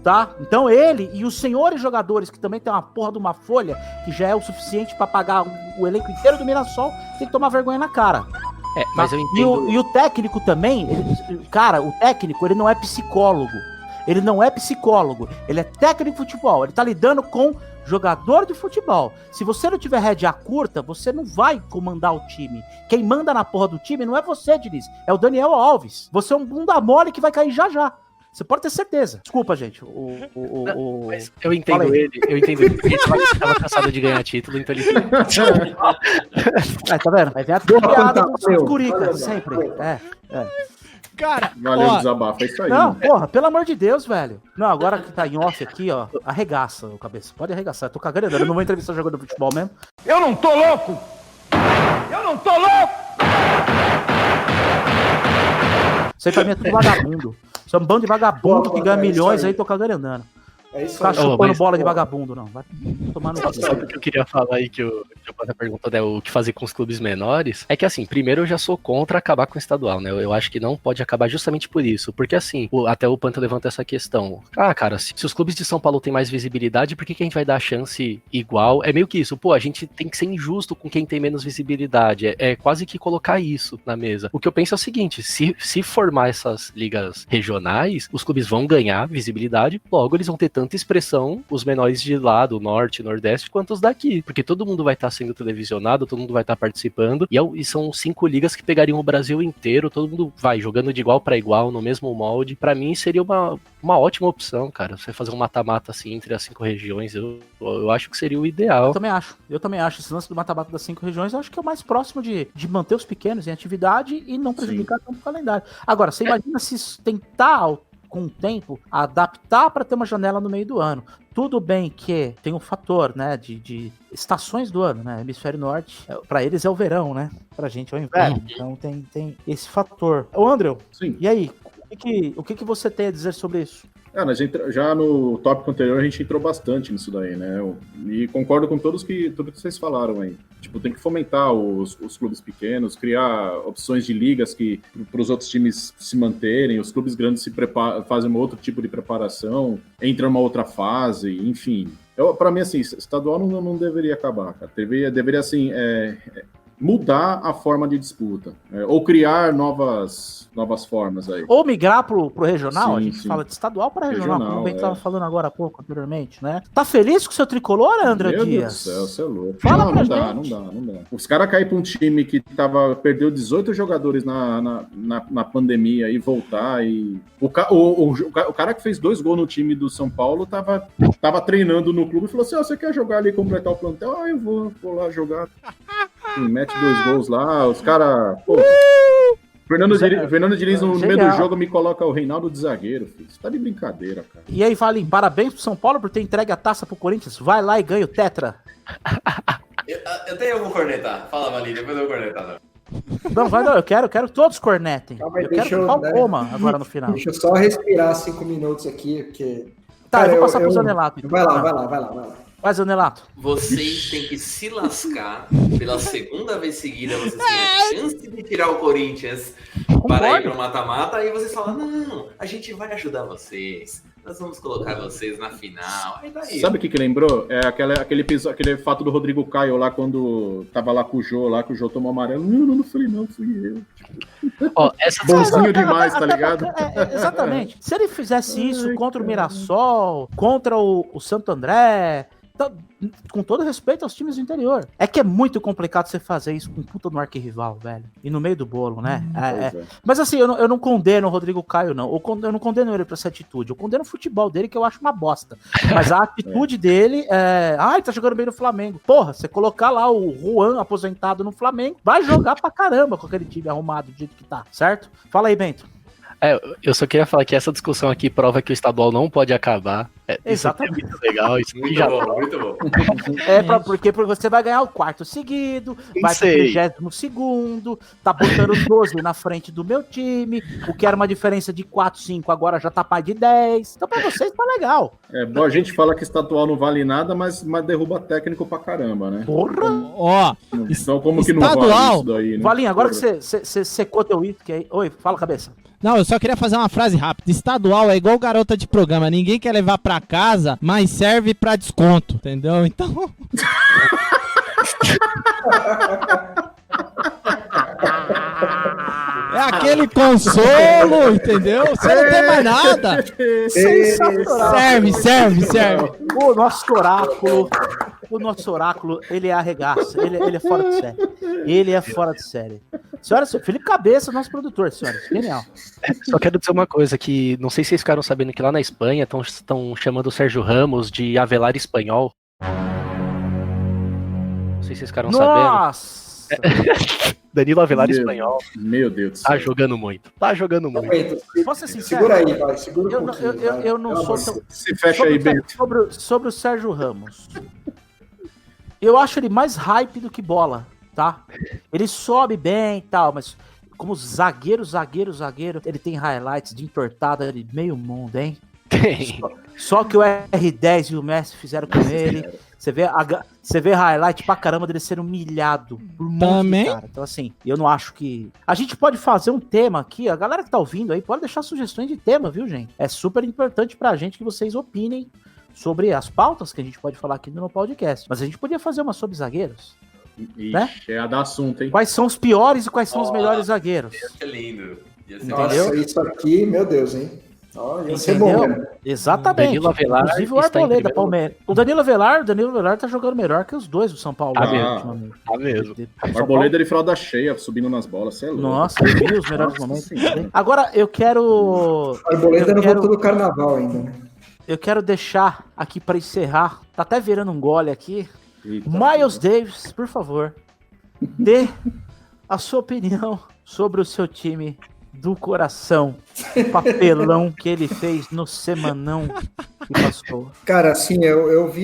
tá? Então ele e os senhores jogadores, que também tem uma porra de uma folha, que já é o suficiente pra pagar o elenco inteiro do Mirassol, tem que tomar vergonha na cara. Mas eu entendo... E o técnico também, o técnico, ele não é psicólogo. Ele não é psicólogo, ele é técnico de futebol, ele tá lidando com jogador de futebol. Se você não tiver rédea curta, você não vai comandar o time. Quem manda na porra do time não é você, Diniz, é o Daniel Alves. Você é um bunda mole que vai cair já já. Você pode ter certeza. Desculpa, gente. Mas eu entendo ele, porque ele tava cansado de ganhar título, então ele... Tá vendo? Vai ver a piada dos Curica, sempre. Cara, valeu o desabafo, é isso aí. Não, porra, pelo amor de Deus, velho. Não, agora que tá em off aqui, ó, arregaça o cabeça. Pode arregaçar, eu tô cagando, eu não vou entrevistar jogador de futebol mesmo. Eu não tô louco! Isso aí pra mim é tudo vagabundo. Isso é um bando de vagabundo que ganha milhões aí, tô cagando andando. É isso Tá aí. chupando mas- bola de vagabundo, não. Vai tomar no Só o que eu queria falar aí, que o Giovanna perguntou, né, o que fazer com os clubes menores, é que assim, primeiro eu já sou contra acabar com o estadual, né, eu acho que não pode acabar justamente por isso, porque assim, até o Panta levanta essa questão, cara, se os clubes de São Paulo têm mais visibilidade, por que a gente vai dar a chance igual? É meio que isso, a gente tem que ser injusto com quem tem menos visibilidade, é quase que colocar isso na mesa. O que eu penso é o seguinte, se formar essas ligas regionais, os clubes vão ganhar visibilidade, logo eles vão ter tanta expressão, os menores de lá, do norte, nordeste, quanto os daqui, porque todo mundo vai estar sendo televisionado, todo mundo vai estar participando, e são 5 ligas que pegariam o Brasil inteiro, todo mundo vai jogando de igual para igual, no mesmo molde. Pra mim seria uma ótima opção, cara, você fazer um mata-mata assim entre as 5 regiões, eu acho que seria o ideal. Eu também acho. Esse lance do mata-mata das 5 regiões, eu acho que é o mais próximo de manter os pequenos em atividade e não prejudicar tanto o calendário. Agora, você imagina se tentar, com o tempo, adaptar para ter uma janela no meio do ano. Tudo bem que tem um fator, né, de estações do ano, né? Hemisfério Norte, para eles é o verão, né? Pra gente é o inverno. Então tem esse fator. Ô, André, Sim. e aí? O que você tem a dizer sobre isso? Já no tópico anterior a gente entrou bastante nisso daí, né? E concordo com tudo que vocês falaram aí. Tipo, tem que fomentar os clubes pequenos, criar opções de ligas para os outros times se manterem, os clubes grandes fazem um outro tipo de preparação, entram numa outra fase, enfim. Para mim, assim, estadual não deveria acabar, cara. Deveria assim, mudar a forma de disputa, ou criar novas formas aí. Ou migrar pro regional, Sim, a gente sim. fala de estadual para regional, como o Ben Regional, estava falando agora há pouco, anteriormente, né? Tá feliz com o seu tricolor, André Meu Dias? Deus do céu, você é louco. Fala não pra dá, gente. não dá. Os caras caírem pra um time que perdeu 18 jogadores na pandemia e voltar e... O cara que fez 2 gols no time do São Paulo tava treinando no clube e falou assim, você quer jogar ali e completar o plantel? Eu vou lá jogar. Mete 2 gols lá, os caras... Fernando Diniz no meio do jogo me coloca o Reinaldo de zagueiro, filho. Você tá de brincadeira, cara. E aí, Valim, parabéns pro São Paulo por ter entregue a taça pro Corinthians. Vai lá e ganha o Tetra. Até eu vou cornetar. Fala, Valim, depois eu vou cornetar. Não, vai não, eu quero todos cornetem. Calma aí, Eu quero que o pau coma agora no final. Deixa eu só respirar 5 minutos aqui, porque... Tá, eu vou passar pro Zanelato. Vai lá. Vai, Zanelato. Vocês têm que se lascar pela segunda vez seguida. Vocês têm a chance de tirar o Corinthians para ir pro mata-mata. Aí vocês falam, não, a gente vai ajudar vocês. Nós vamos colocar vocês na final. Aí daí. Sabe o que lembrou? É aquele fato do Rodrigo Caio lá, quando tava lá com o Jô, que o Jô tomou amarelo. Não fui não, fui eu. Ó, Bonzinho demais, tá ligado? Exatamente. Se ele fizesse isso contra o Mirassol, contra o Santo André... Então, com todo respeito aos times do interior. É que é muito complicado você fazer isso com puta no arquirrival, velho. E no meio do bolo, né? Mas assim, eu não condeno o Rodrigo Caio, não. Eu não condeno ele pra essa atitude. Eu condeno o futebol dele, que eu acho uma bosta. Mas a atitude dele é... Ai, tá jogando bem no Flamengo. Porra, você colocar lá o Juan aposentado no Flamengo, vai jogar pra caramba com aquele time arrumado do jeito que tá, certo? Fala aí, Bento. Eu só queria falar que essa discussão aqui prova que o estadual não pode acabar. Exatamente. Isso é muito legal. Isso Muito já bom, muito bom. Porque você vai ganhar o 4º seguido, vai pro 32º, tá botando 12 na frente do meu time, o que era uma diferença de 4, 5, agora já tá pai de 10. Então pra vocês tá legal. Bom, a gente fala que estadual não vale nada, mas derruba técnico pra caramba, né? Porra! Ó, Então como que não estadual. vale isso daí, né? Valinho, agora que você secou teu uísque aí... Oi, fala, cabeça. não, eu só queria fazer uma frase rápida. Estadual é igual garota de programa. Ninguém quer levar pra casa, mas serve pra desconto, entendeu? Então... É aquele consolo, entendeu? Você não tem mais nada. Sensacional. Serve. O nosso oráculo, ele arregaça. Ele é fora de série. Ele é fora de série. Senhoras, Felipe Cabeça, nosso produtor, senhoras. Genial. Só quero dizer uma coisa, que não sei se vocês ficaram sabendo que lá na Espanha estão chamando o Sérgio Ramos de Avelar espanhol. Não sei se vocês ficaram sabendo. Nossa! Danilo Avelar espanhol. Meu Deus do céu. Tá jogando muito. Posso ser sincero? Segura aí, vai. Segura um pouquinho. Eu não sou tão... Se fecha aí, bem. Sobre o Sérgio Ramos. Eu acho ele mais hype do que bola, tá? Ele sobe bem e tal, mas como zagueiro, ele tem highlights de entortada de meio mundo, hein? Tem. Só que o R10 e o Messi fizeram com ele. Você vê highlight pra caramba dele sendo humilhado por um monte de Também? cara. Então, assim, eu não acho que... A gente pode fazer um tema aqui, a galera que tá ouvindo aí pode deixar sugestões de tema, viu, gente? É super importante pra gente que vocês opinem sobre as pautas que a gente pode falar aqui no podcast. Mas a gente podia fazer uma sobre zagueiros. Ixi, Né? é a da assunto, hein? Quais são os piores e quais são os melhores zagueiros? Ia ser lindo. Ia ser Entendeu? Nossa, isso aqui, meu Deus, hein? Ó, ia ser bom, Entendeu? né? Exatamente. Danilo Avelar Inclusive o está em Arboleda, primeiro Palmeiras. O Danilo Avelar tá jogando melhor que os dois do São Paulo. Tá né, mesmo. ultimamente. Tá mesmo. O O São Arboleda ele fralda cheia, subindo nas bolas, você é louco. Nossa, eu vi os melhores Nossa momentos. Senhora. Agora, eu quero. A Arboleda eu não quero- voltou do carnaval ainda, né? Eu quero deixar aqui pra encerrar. Tá até virando um gole aqui. Eita, Miles Davis, por favor, dê a sua opinião sobre o seu time do coração. O papelão que ele fez no semanão que passou. Cara, assim, eu vi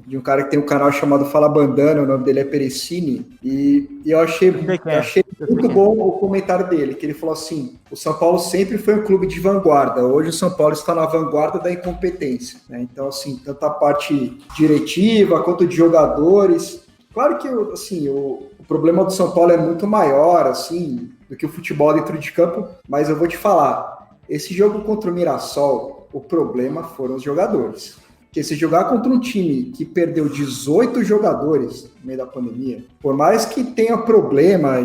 de um cara que tem um canal chamado Fala Bandana, o nome dele é Perecini, e eu achei sei quem é. achei Eu sei muito quem é. bom o comentário dele, que ele falou assim, o São Paulo sempre foi um clube de vanguarda, hoje o São Paulo está na vanguarda da incompetência, né? Então, assim, tanto a parte diretiva quanto de jogadores. Claro que, assim, o problema do São Paulo é muito maior, assim, do que o futebol dentro de campo, mas eu vou te falar, esse jogo contra o Mirassol, o problema foram os jogadores. Porque se jogar contra um time que perdeu 18 jogadores no meio da pandemia, por mais que tenha problema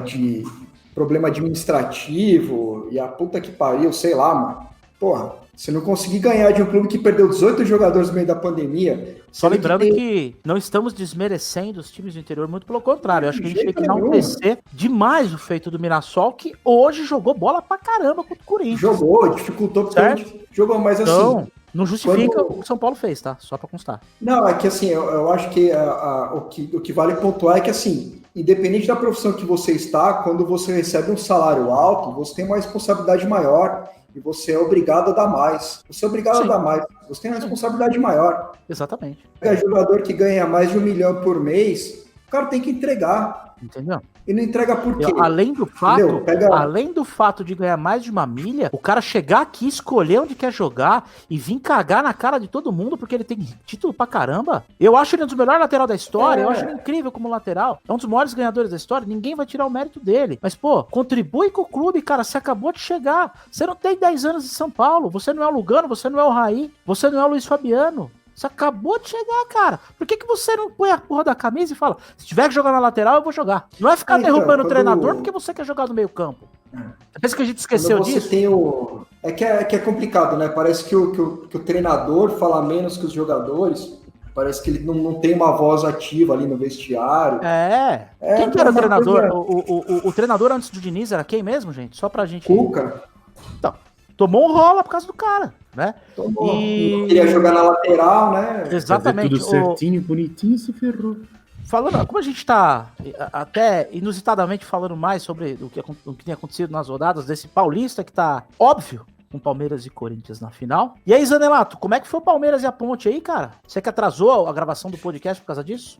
administrativo e a puta que pariu, sei lá, mano, porra, se não conseguir ganhar de um clube que perdeu 18 jogadores no meio da pandemia... Só sendo lembrando tem- que não estamos desmerecendo os times do interior, muito pelo contrário. Eu acho que a gente tem que De jeito enaltecer demais o feito do Mirassol, que hoje jogou bola pra caramba contra o Corinthians. Jogou, dificultou porque a gente jogou, mas assim... Então, não justifica quando- o que o São Paulo fez, tá? Só pra constar. Não, é que assim, eu acho que o que vale pontuar é que assim, independente da profissão que você está, quando você recebe um salário alto, você tem uma responsabilidade maior e você é obrigado a dar mais. Você é obrigado Sim. a dar mais, você tem uma responsabilidade maior. Exatamente. Pega jogador que ganha mais de 1 milhão por mês, o cara tem que entregar. Entendeu? E não entrega por quê? Além do fato, Entendeu? Pega- além do fato de ganhar mais de 1 milha, o cara chegar aqui, escolher onde quer jogar e vir cagar na cara de todo mundo porque ele tem título pra caramba. Eu acho ele um dos melhores lateral da história, eu acho ele incrível como lateral. É um dos maiores ganhadores da história, ninguém vai tirar o mérito dele. Mas, pô, contribui com o clube, cara, você acabou de chegar. Você não tem 10 anos em São Paulo, você não é o Lugano, você não é o Raí, você não é o Luiz Fabiano. Você acabou de chegar, cara. Por que você não põe a porra da camisa e fala, se tiver que jogar na lateral, eu vou jogar? Não é ficar Então, derrubando o quando- treinador porque você quer jogar no meio campo. Pensa que a gente esqueceu Quando você disso? tem o... É que é complicado, né? Parece que o treinador fala menos que os jogadores. Parece que ele não tem uma voz ativa ali no vestiário. Quem que era o uma treinador? coisa- O treinador antes do Diniz era quem mesmo, gente? Só pra gente... Cuca Tomou um rola por causa do cara, né? tomou. E- Não queria jogar na lateral, né? Exatamente. Fazer tudo certinho, bonitinho, se ferrou. Falando, como a gente tá até inusitadamente falando mais sobre o que tem acontecido nas rodadas desse paulista que tá óbvio com Palmeiras e Corinthians na final. E aí, Zanelato, como é que foi o Palmeiras e a Ponte aí, cara? Você que atrasou a gravação do podcast por causa disso?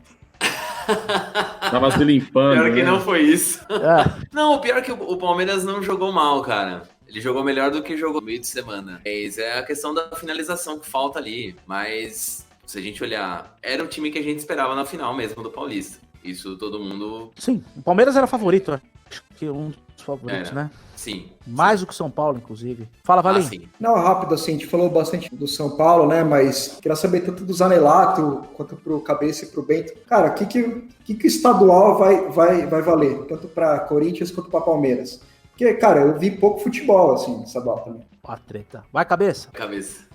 Tava se limpando. Pior que né? não foi isso. É. Não, o pior é que o Palmeiras não jogou mal, cara. Ele jogou melhor do que jogou no meio de semana. Mas é a questão da finalização que falta ali. Mas, se a gente olhar, era o time que a gente esperava na final mesmo do Paulista. Isso todo mundo... Sim, o Palmeiras era favorito, acho que um dos favoritos, Era. né? Sim. Mais do que o São Paulo, inclusive. Fala, Valim. sim. Não, rápido, assim, a gente falou bastante do São Paulo, né? Mas queria saber tanto do Zanelato quanto pro Cabeça e pro Bento. Cara, o que o estadual vai valer? Tanto pra Corinthians quanto pra Palmeiras. Porque, cara, eu vi pouco futebol, assim, estadual também. Ó, a treta. Vai, cabeça. Cabeça.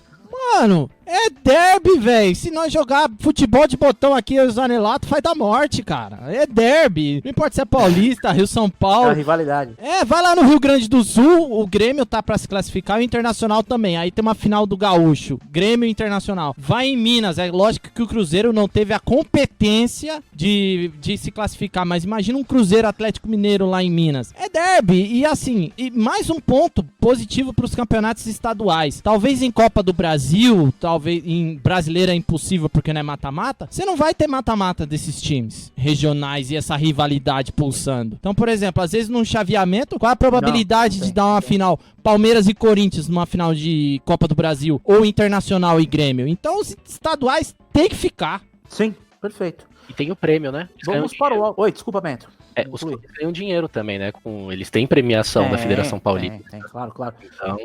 Mano, é derby, velho. Se nós jogar futebol de botão aqui, o Zanelato faz da morte, cara. É derby. Não importa se é Paulista, Rio, São É a Paulo. rivalidade. Vai lá no Rio Grande do Sul, o Grêmio tá pra se classificar, o Internacional também. Aí tem uma final do Gaúcho, Grêmio e Internacional. Vai em Minas, é lógico que o Cruzeiro não teve a competência de se classificar, mas imagina um Cruzeiro Atlético Mineiro lá em Minas. É derby, e assim, e mais um ponto positivo pros campeonatos estaduais. Talvez em Copa do Brasil, viu, talvez em brasileiro é impossível porque não é mata-mata, você não vai ter mata-mata desses times regionais e essa rivalidade pulsando. Então, por exemplo, às vezes num chaveamento, qual é a probabilidade de dar uma final Palmeiras e Corinthians numa final de Copa do Brasil ou Internacional e Grêmio? Então, os estaduais tem que ficar. Sim, perfeito. E tem o prêmio, né? Vamos para o... Oi, desculpa, Bento. Os clubes ganham dinheiro também, né? Eles têm premiação da Federação Paulista. Tem, claro. Então...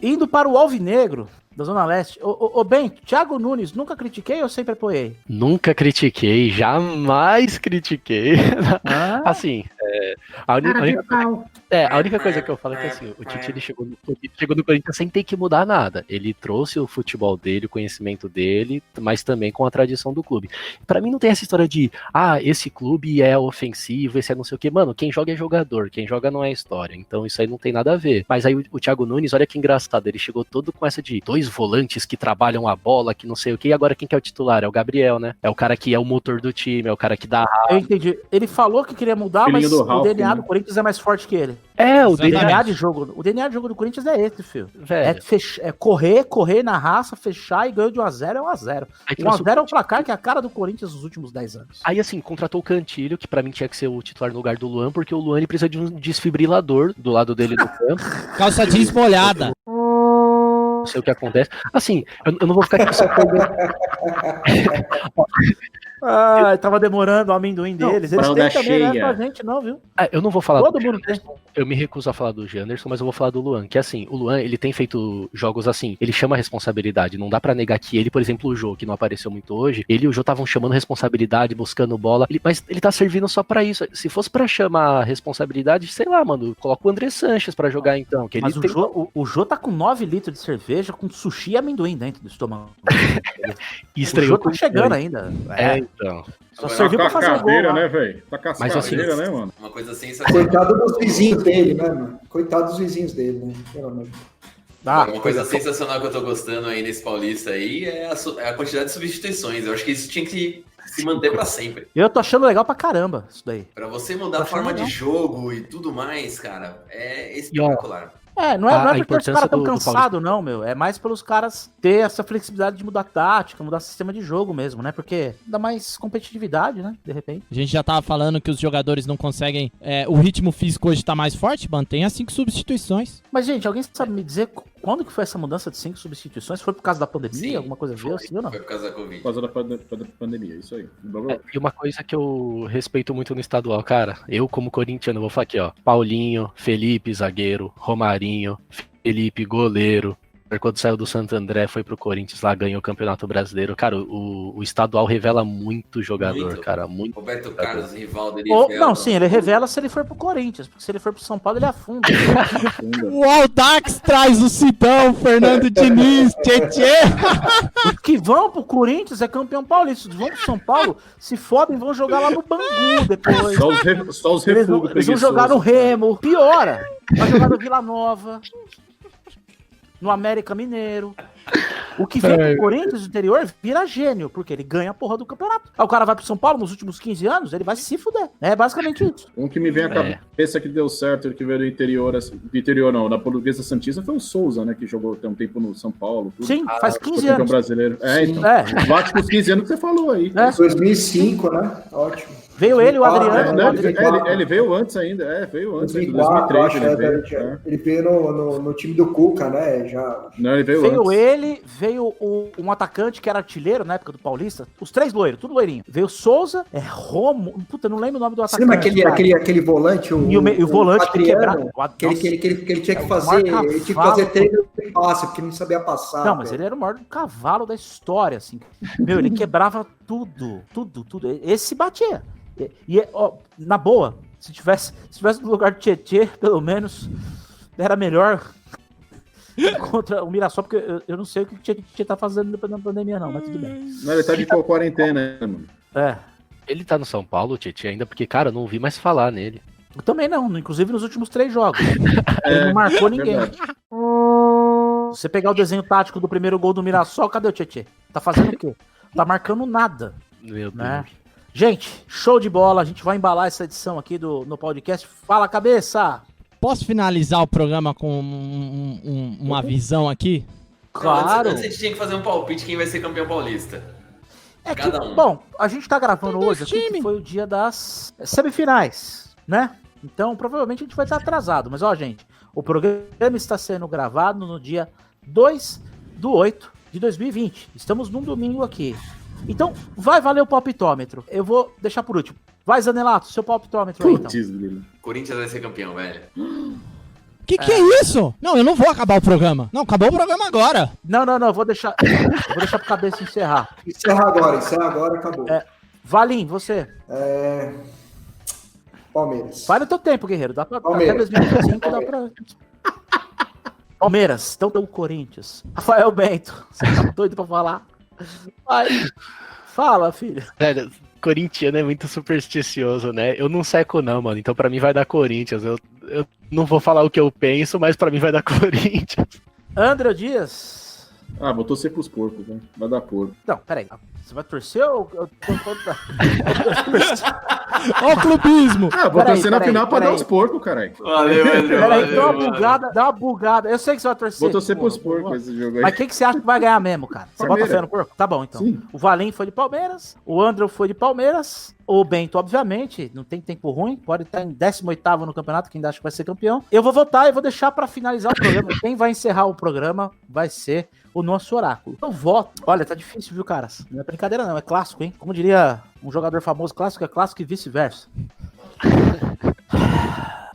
Indo para o Alvinegro, da Zona Leste. Ô Bento, Thiago Nunes, nunca critiquei ou sempre apoiei? Nunca critiquei, jamais critiquei. Assim, a única coisa que eu falo é que assim, o Tite ele chegou no Corinthians sem ter que mudar nada. Ele trouxe o futebol dele, o conhecimento dele, mas também com a tradição do clube. Pra mim não tem essa história de, esse clube é ofensivo, esse é não sei o quê. Mano, quem joga é jogador, quem joga não é história. Então isso aí não tem nada a ver. Mas aí o Thiago Nunes, olha que engraçado, ele chegou todo com essa de 2 volantes que trabalham a bola, que não sei o quê, e agora quem que é o titular? É o Gabriel, né? É o cara que é o motor do time, é o cara que dá raiva. Eu entendi. Ele falou que queria mudar, Filhinho mas do o Ralf, DNA né? do Corinthians é mais forte que ele. O O DNA DNA de jogo do Corinthians é esse, filho. velho. É correr na raça, fechar e ganhou de 1x0 é 1x0. Aí trouxe 1x0 é o placar que é a cara do Corinthians nos últimos 10 anos. Aí, assim, contratou o Cantilho, que pra mim tinha que ser o titular no lugar do Luan, porque o Luan ele precisa de um desfibrilador do lado dele no campo. Calça jeans molhada. Não sei o que acontece. Assim, eu não vou ficar aqui só pegando. Tava demorando o amendoim deles. Eles fralda têm também, não é cheia. pra gente não, viu? Eu não vou falar Todo do mundo Janderson. Eu me recuso a falar do Janderson, mas eu vou falar do Luan. Que assim, o Luan, ele tem feito jogos assim, ele chama a responsabilidade. Não dá pra negar que ele, por exemplo, o Jô, que não apareceu muito hoje, ele e o Jô estavam chamando responsabilidade, buscando bola. Mas ele tá servindo só pra isso. Se fosse pra chamar a responsabilidade, sei lá, mano, coloca o André Sanches pra jogar então. Que Mas ele o Jô tá com 9 litros de cerveja com sushi e amendoim dentro do estômago. E O estreou Jô tá chegando ainda. Então. Só Agora, serviu pra fazer o gol. Caveira, Lá. né, velho? Tá com as Mas assim, caveiras, né, mano? Uma coisa sensacional. Coitado dos vizinhos dele, né, mano? Coitado dos vizinhos dele, né? Pelo amor de Deus. Uma coisa sensacional que eu tô gostando aí nesse Paulista aí é a quantidade de substituições. Eu acho que isso tinha que se manter pra sempre. Eu tô achando legal pra caramba isso daí. Pra você mudar a forma de jogo e tudo mais, cara, é espetacular. Não é porque os importância caras tão do cansados, não, meu. É mais pelos caras ter essa flexibilidade de mudar tática, mudar sistema de jogo mesmo, né? Porque dá mais competitividade, né? De repente. A gente já tava falando que os jogadores não conseguem. O ritmo físico hoje tá mais forte, mantenha 5 substituições. Mas, gente, alguém sabe me dizer quando que foi essa mudança de 5 substituições? Foi por causa da pandemia? Sim, Alguma coisa viu assim ou não? Foi por causa da Covid. Por causa da pandemia, isso aí. E uma coisa que eu respeito muito no estadual, cara, eu como corintiano vou falar aqui, ó, Paulinho, Felipe, zagueiro, Romarinho, Felipe, goleiro. Quando saiu do Santo André, foi pro Corinthians lá, ganhou o Campeonato Brasileiro. Cara, o estadual revela muito jogador, Muito. cara, muito. Roberto Carlos, rival dele. Não, sim, ele revela se ele for pro Corinthians, porque se ele for pro São Paulo, ele afunda. O Aldax traz o Sidão, Fernando Diniz, Tietê. Os que vão pro Corinthians é campeão paulista. Os que vão pro São Paulo, se fodem, vão jogar lá no Bangu depois. Só os Eles vão refugos jogar no Remo. Piora. Vai jogar no Vila Nova. No América Mineiro. O que vem pro Corinthians do interior vira gênio, porque ele ganha a porra do campeonato. Aí o cara vai pro São Paulo nos últimos 15 anos, ele vai se fuder. É basicamente isso. Um que me vem à cabeça que deu certo, que veio do interior, assim, do interior não, da Portuguesa Santista, foi o Souza, né, que jogou tem um tempo no São Paulo. Tudo. Sim, faz 15 Foi anos. brasileiro. Então. É. Bate com os 15 anos que você falou aí. 2005, né? Ótimo. Veio ele, o Adriano. Não, o Adriano. ele veio antes ainda, veio antes. 2004, 2003 acho, ele veio no time do Cuca, né? Já... Não, ele veio Veio antes. ele, veio um atacante que era artilheiro na época do Paulista. Os 3 loiros, tudo loirinho. Veio o Souza, Romo. Puta, não lembro o nome do Você atacante. lembra aquele volante? E o volante que Adriano, quebrava. que ele tinha que fazer. Ele tinha que fazer treino de passe, porque ele não sabia passar. Não, mas ele era o maior cavalo da história, assim. Meu, ele quebrava tudo. Esse batia. E ó, na boa, se tivesse no lugar de Tietê, pelo menos, era melhor contra o Mirassol, porque eu não sei o que o Tietê tá fazendo depois da pandemia, não, mas tudo bem. Não, ele tá de quarentena, né, mano? Ele tá no São Paulo, Tietê, ainda porque, cara, eu não ouvi mais falar nele. Eu também não, inclusive nos últimos 3 jogos. Ele não marcou ninguém. Verdade. Se você pegar o desenho tático do primeiro gol do Mirassol, cadê o Tietê? Tá fazendo o quê? Tá marcando nada. Meu Deus. Né? Gente, show de bola. A gente vai embalar essa edição aqui no podcast. Fala, cabeça! Posso finalizar o programa com uma visão aqui? Claro. Antes a gente tinha que fazer um palpite quem vai ser campeão paulista. É que, Cada um. bom, a gente tá gravando Tem dois hoje aqui, que times. foi o dia das semifinais, né? Então, provavelmente a gente vai estar atrasado. Mas, ó, gente, o programa está sendo gravado no dia 2/8/2020. Estamos num domingo aqui. Então, vai valer o palpitômetro. Eu vou deixar por último. Vai, Zanelato, seu palpitômetro aí, então. Putz, grilo. Corinthians vai ser campeão, velho. Que é isso? Não, eu não vou acabar o programa. Não, acabou o programa agora. Não, eu vou deixar pro Cabeça encerrar. Encerra agora, acabou. Valim, você. Palmeiras. Vai no teu tempo, guerreiro. Dá pra, Palmeiras. até 2025 dá pra... Palmeiras, então o Corinthians. Rafael Bento, você tá doido pra falar? Vai. Fala, filho. Velho, corintiano é muito supersticioso, né? Eu não seco não, mano. Então pra mim vai dar Corinthians. Eu não vou falar o que eu penso, mas pra mim vai dar Corinthians. André Dias. Ah, vou torcer pros porcos, né? Vai dar porco. Não, peraí. Você vai torcer ou... Ó o clubismo. Ah, vou Peraí, torcer na peraí, final pra peraí. dar os porcos, caralho. Valeu, André. Peraí, valeu, dá uma mano. bugada, dá uma bugada. Eu sei que você vai torcer. Vou torcer pros Porra, porcos esse jogo aí. Mas quem que você acha que vai ganhar mesmo, cara? Você bota Palmeiras. fé no porco? Tá bom, então. Sim. O Valim foi de Palmeiras, o André foi de Palmeiras, o Bento, obviamente, não tem tempo ruim, pode estar em 18º no campeonato, quem acha que vai ser campeão. Eu vou votar e vou deixar pra finalizar o programa. Quem vai encerrar o programa vai ser o nosso oráculo. Eu voto. Olha, tá difícil, viu, caras? Não é brincadeira não, é clássico, hein? Como diria um jogador famoso, clássico é clássico e vice-versa.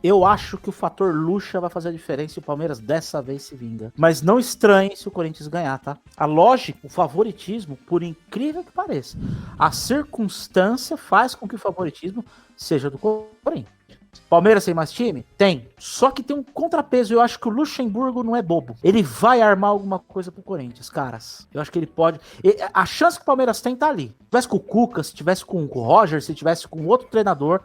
Eu acho que o fator Lucha vai fazer a diferença e o Palmeiras dessa vez se vinga. Mas não estranhe se o Corinthians ganhar, tá? A lógica, o favoritismo, por incrível que pareça, a circunstância faz com que o favoritismo seja do Corinthians. Palmeiras tem mais time? Tem. Só que tem um contrapeso. Eu acho que o Luxemburgo não é bobo. Ele vai armar alguma coisa pro Corinthians, caras. Eu acho que ele pode. A chance que o Palmeiras tem tá ali. Se tivesse com o Cuca, se tivesse com o Roger, se tivesse com outro treinador,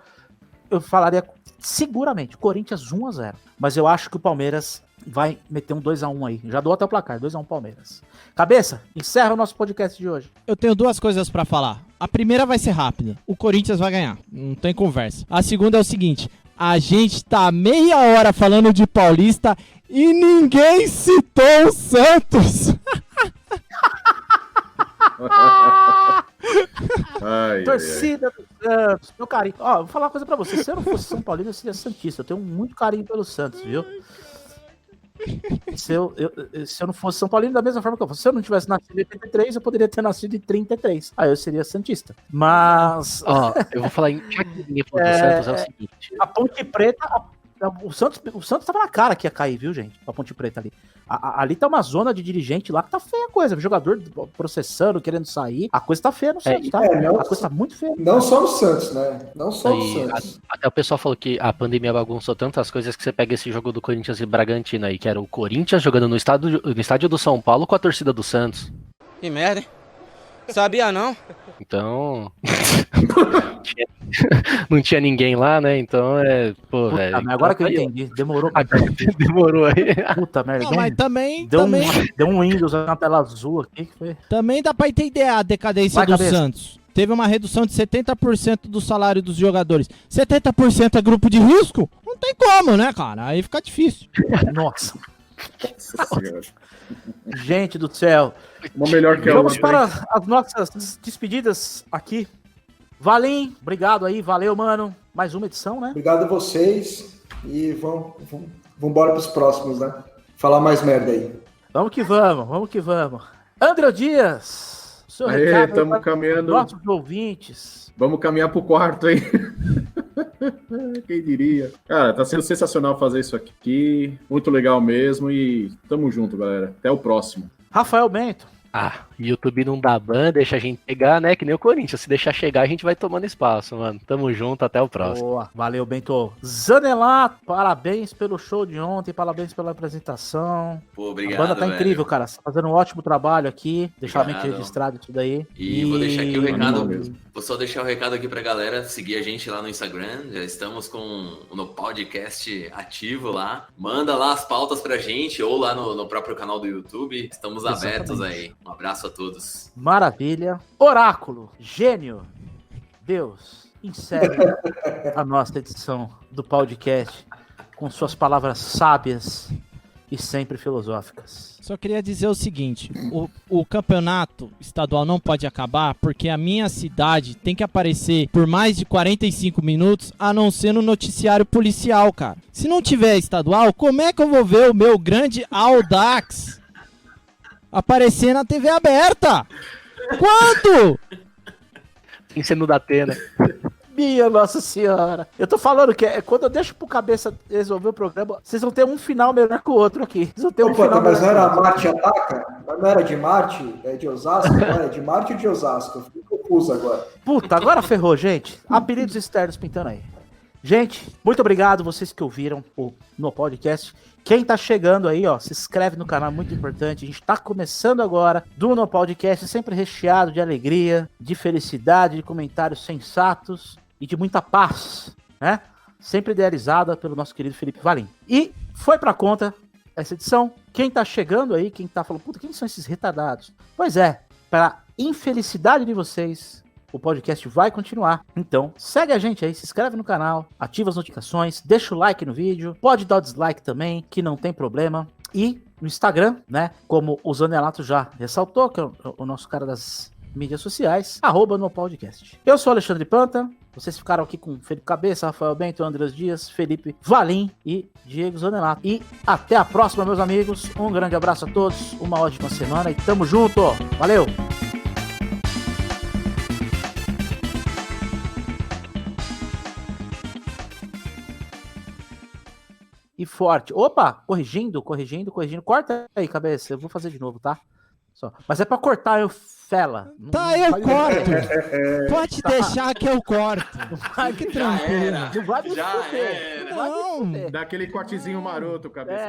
eu falaria seguramente, Corinthians 1-0. Mas eu acho que o Palmeiras vai meter um 2-1 aí. Já dou até o placar, 2-1 Palmeiras. Cabeça, encerra o nosso podcast de hoje. Eu tenho duas coisas pra falar. A primeira vai ser rápida. O Corinthians vai ganhar. Não tem conversa. A segunda é o seguinte. A gente tá meia hora falando de Paulista e ninguém citou o Santos. Ai, Torcida do Santos, meu carinho. Ó, vou falar uma coisa pra você. Se eu não fosse São Paulino, eu seria Santista. Eu tenho muito carinho pelo Santos, viu? Se eu não fosse São Paulino, da mesma forma que eu fosse. Se eu não tivesse nascido em 83, eu poderia ter nascido em 33. Aí eu seria Santista. Mas Ó, eu vou falar em já que ninguém falou do Santos, é o seguinte. a Ponte Preta... O Santos tava na cara que ia cair, viu, gente? A Ponte Preta ali. Ali tá uma zona de dirigente lá que tá feia a coisa. O jogador processando, querendo sair. A coisa tá feia no Santos, tá? não- A coisa tá muito feia. Não só no Santos, né? Não só no Aí, Santos. até o pessoal falou que a pandemia bagunçou tantas coisas que você pega esse jogo do Corinthians e Bragantino aí, que era o Corinthians jogando no estádio do São Paulo com a torcida do Santos. Que merda, hein? Sabia não? Então. Não tinha ninguém lá, né? Então Pô, Puta, velho. mas agora que eu aí, ó. entendi. Demorou. Demorou aí. Puta merda. Não, mas também Deu um Windows na tela azul aqui que foi. Também dá pra entender a decadência Vai, do Cabeça. Santos. Teve uma redução de 70% do salário dos jogadores. 70% é grupo de risco? Não tem como, né, cara? Aí fica difícil. Nossa. Nossa senhora. Gente do céu. Uma melhor que a Vamos outra. para as nossas despedidas aqui. Valim, obrigado aí. Valeu, mano. Mais uma edição, né? Obrigado a vocês e vamos embora pros próximos, né? Falar mais merda aí. Vamos que vamos. André Dias, seu Aê, recado tamo para caminhando. nossos ouvintes. Vamos caminhar pro quarto aí. Quem diria? Cara, tá sendo sensacional fazer isso aqui. Muito legal mesmo. E tamo junto, galera. Até o próximo. Rafael Bento. Ah, YouTube não dá ban, deixa a gente pegar, né? Que nem o Corinthians. Se deixar chegar, a gente vai tomando espaço, mano. Tamo junto, até o próximo. Boa, valeu, Bento. Zanelato, parabéns pelo show de ontem, parabéns pela apresentação. Pô, obrigado, A banda tá velho. incrível, cara. Você tá fazendo um ótimo trabalho aqui. Deixar a mente Obrigado. registrado tudo aí. E vou deixar aqui o Animal recado. mesmo. Vou só deixar o recado aqui pra galera seguir a gente lá no Instagram. Já estamos no podcast ativo lá. Manda lá as pautas pra gente ou lá no próprio canal do YouTube. Estamos abertos aí. Um abraço a todos. Maravilha. Oráculo, gênio, Deus, encerre a nossa edição do podcast com suas palavras sábias e sempre filosóficas. Só queria dizer o seguinte, o campeonato estadual não pode acabar porque a minha cidade tem que aparecer por mais de 45 minutos, a não ser no noticiário policial, cara. Se não tiver estadual, como é que eu vou ver o meu grande Audax aparecer na TV aberta? Quando? Tem sendo da Atena. Minha Nossa Senhora. Eu tô falando que quando eu deixo pro cabeça resolver o programa, vocês vão ter um final melhor que o outro aqui. Vocês vão ter um final mas não melhor era Marte Ataca? Mas não era de Marte? É de Osasco? Não é de Marte ou de Osasco? Eu fiquei confuso agora. Puta, agora ferrou, gente. Apelidos externos pintando aí. Gente, muito obrigado vocês que ouviram no podcast. Quem tá chegando aí, ó, se inscreve no canal, muito importante. A gente tá começando agora do No Podcast, sempre recheado de alegria, de felicidade, de comentários sensatos e de muita paz, né? Sempre idealizada pelo nosso querido Felipe Valim. E foi pra conta essa edição. Quem tá chegando aí, quem tá falando, puta, quem são esses retardados? Pois é, pra infelicidade de vocês, o podcast vai continuar. Então, segue a gente aí, se inscreve no canal, ativa as notificações, deixa o like no vídeo, pode dar o dislike também, que não tem problema. E no Instagram, né, como o Zanelato já ressaltou, que é o nosso cara das mídias sociais, @nopodcast. Eu sou Alexandre Panta, vocês ficaram aqui com Felipe Cabeça, Rafael Bento, Andrés Dias, Felipe Valim e Diego Zanelato. E até a próxima, meus amigos. Um grande abraço a todos, uma ótima semana e tamo junto. Valeu! E forte. Opa, corrigindo. Corta aí, cabeça. Eu vou fazer de novo, tá? Só. Mas é pra cortar, eu fela. Tá, eu corto. Pode deixar que eu corto. Fique tranquilo. Não vai me fuder. Não. Dá aquele cortezinho maroto, cabeça.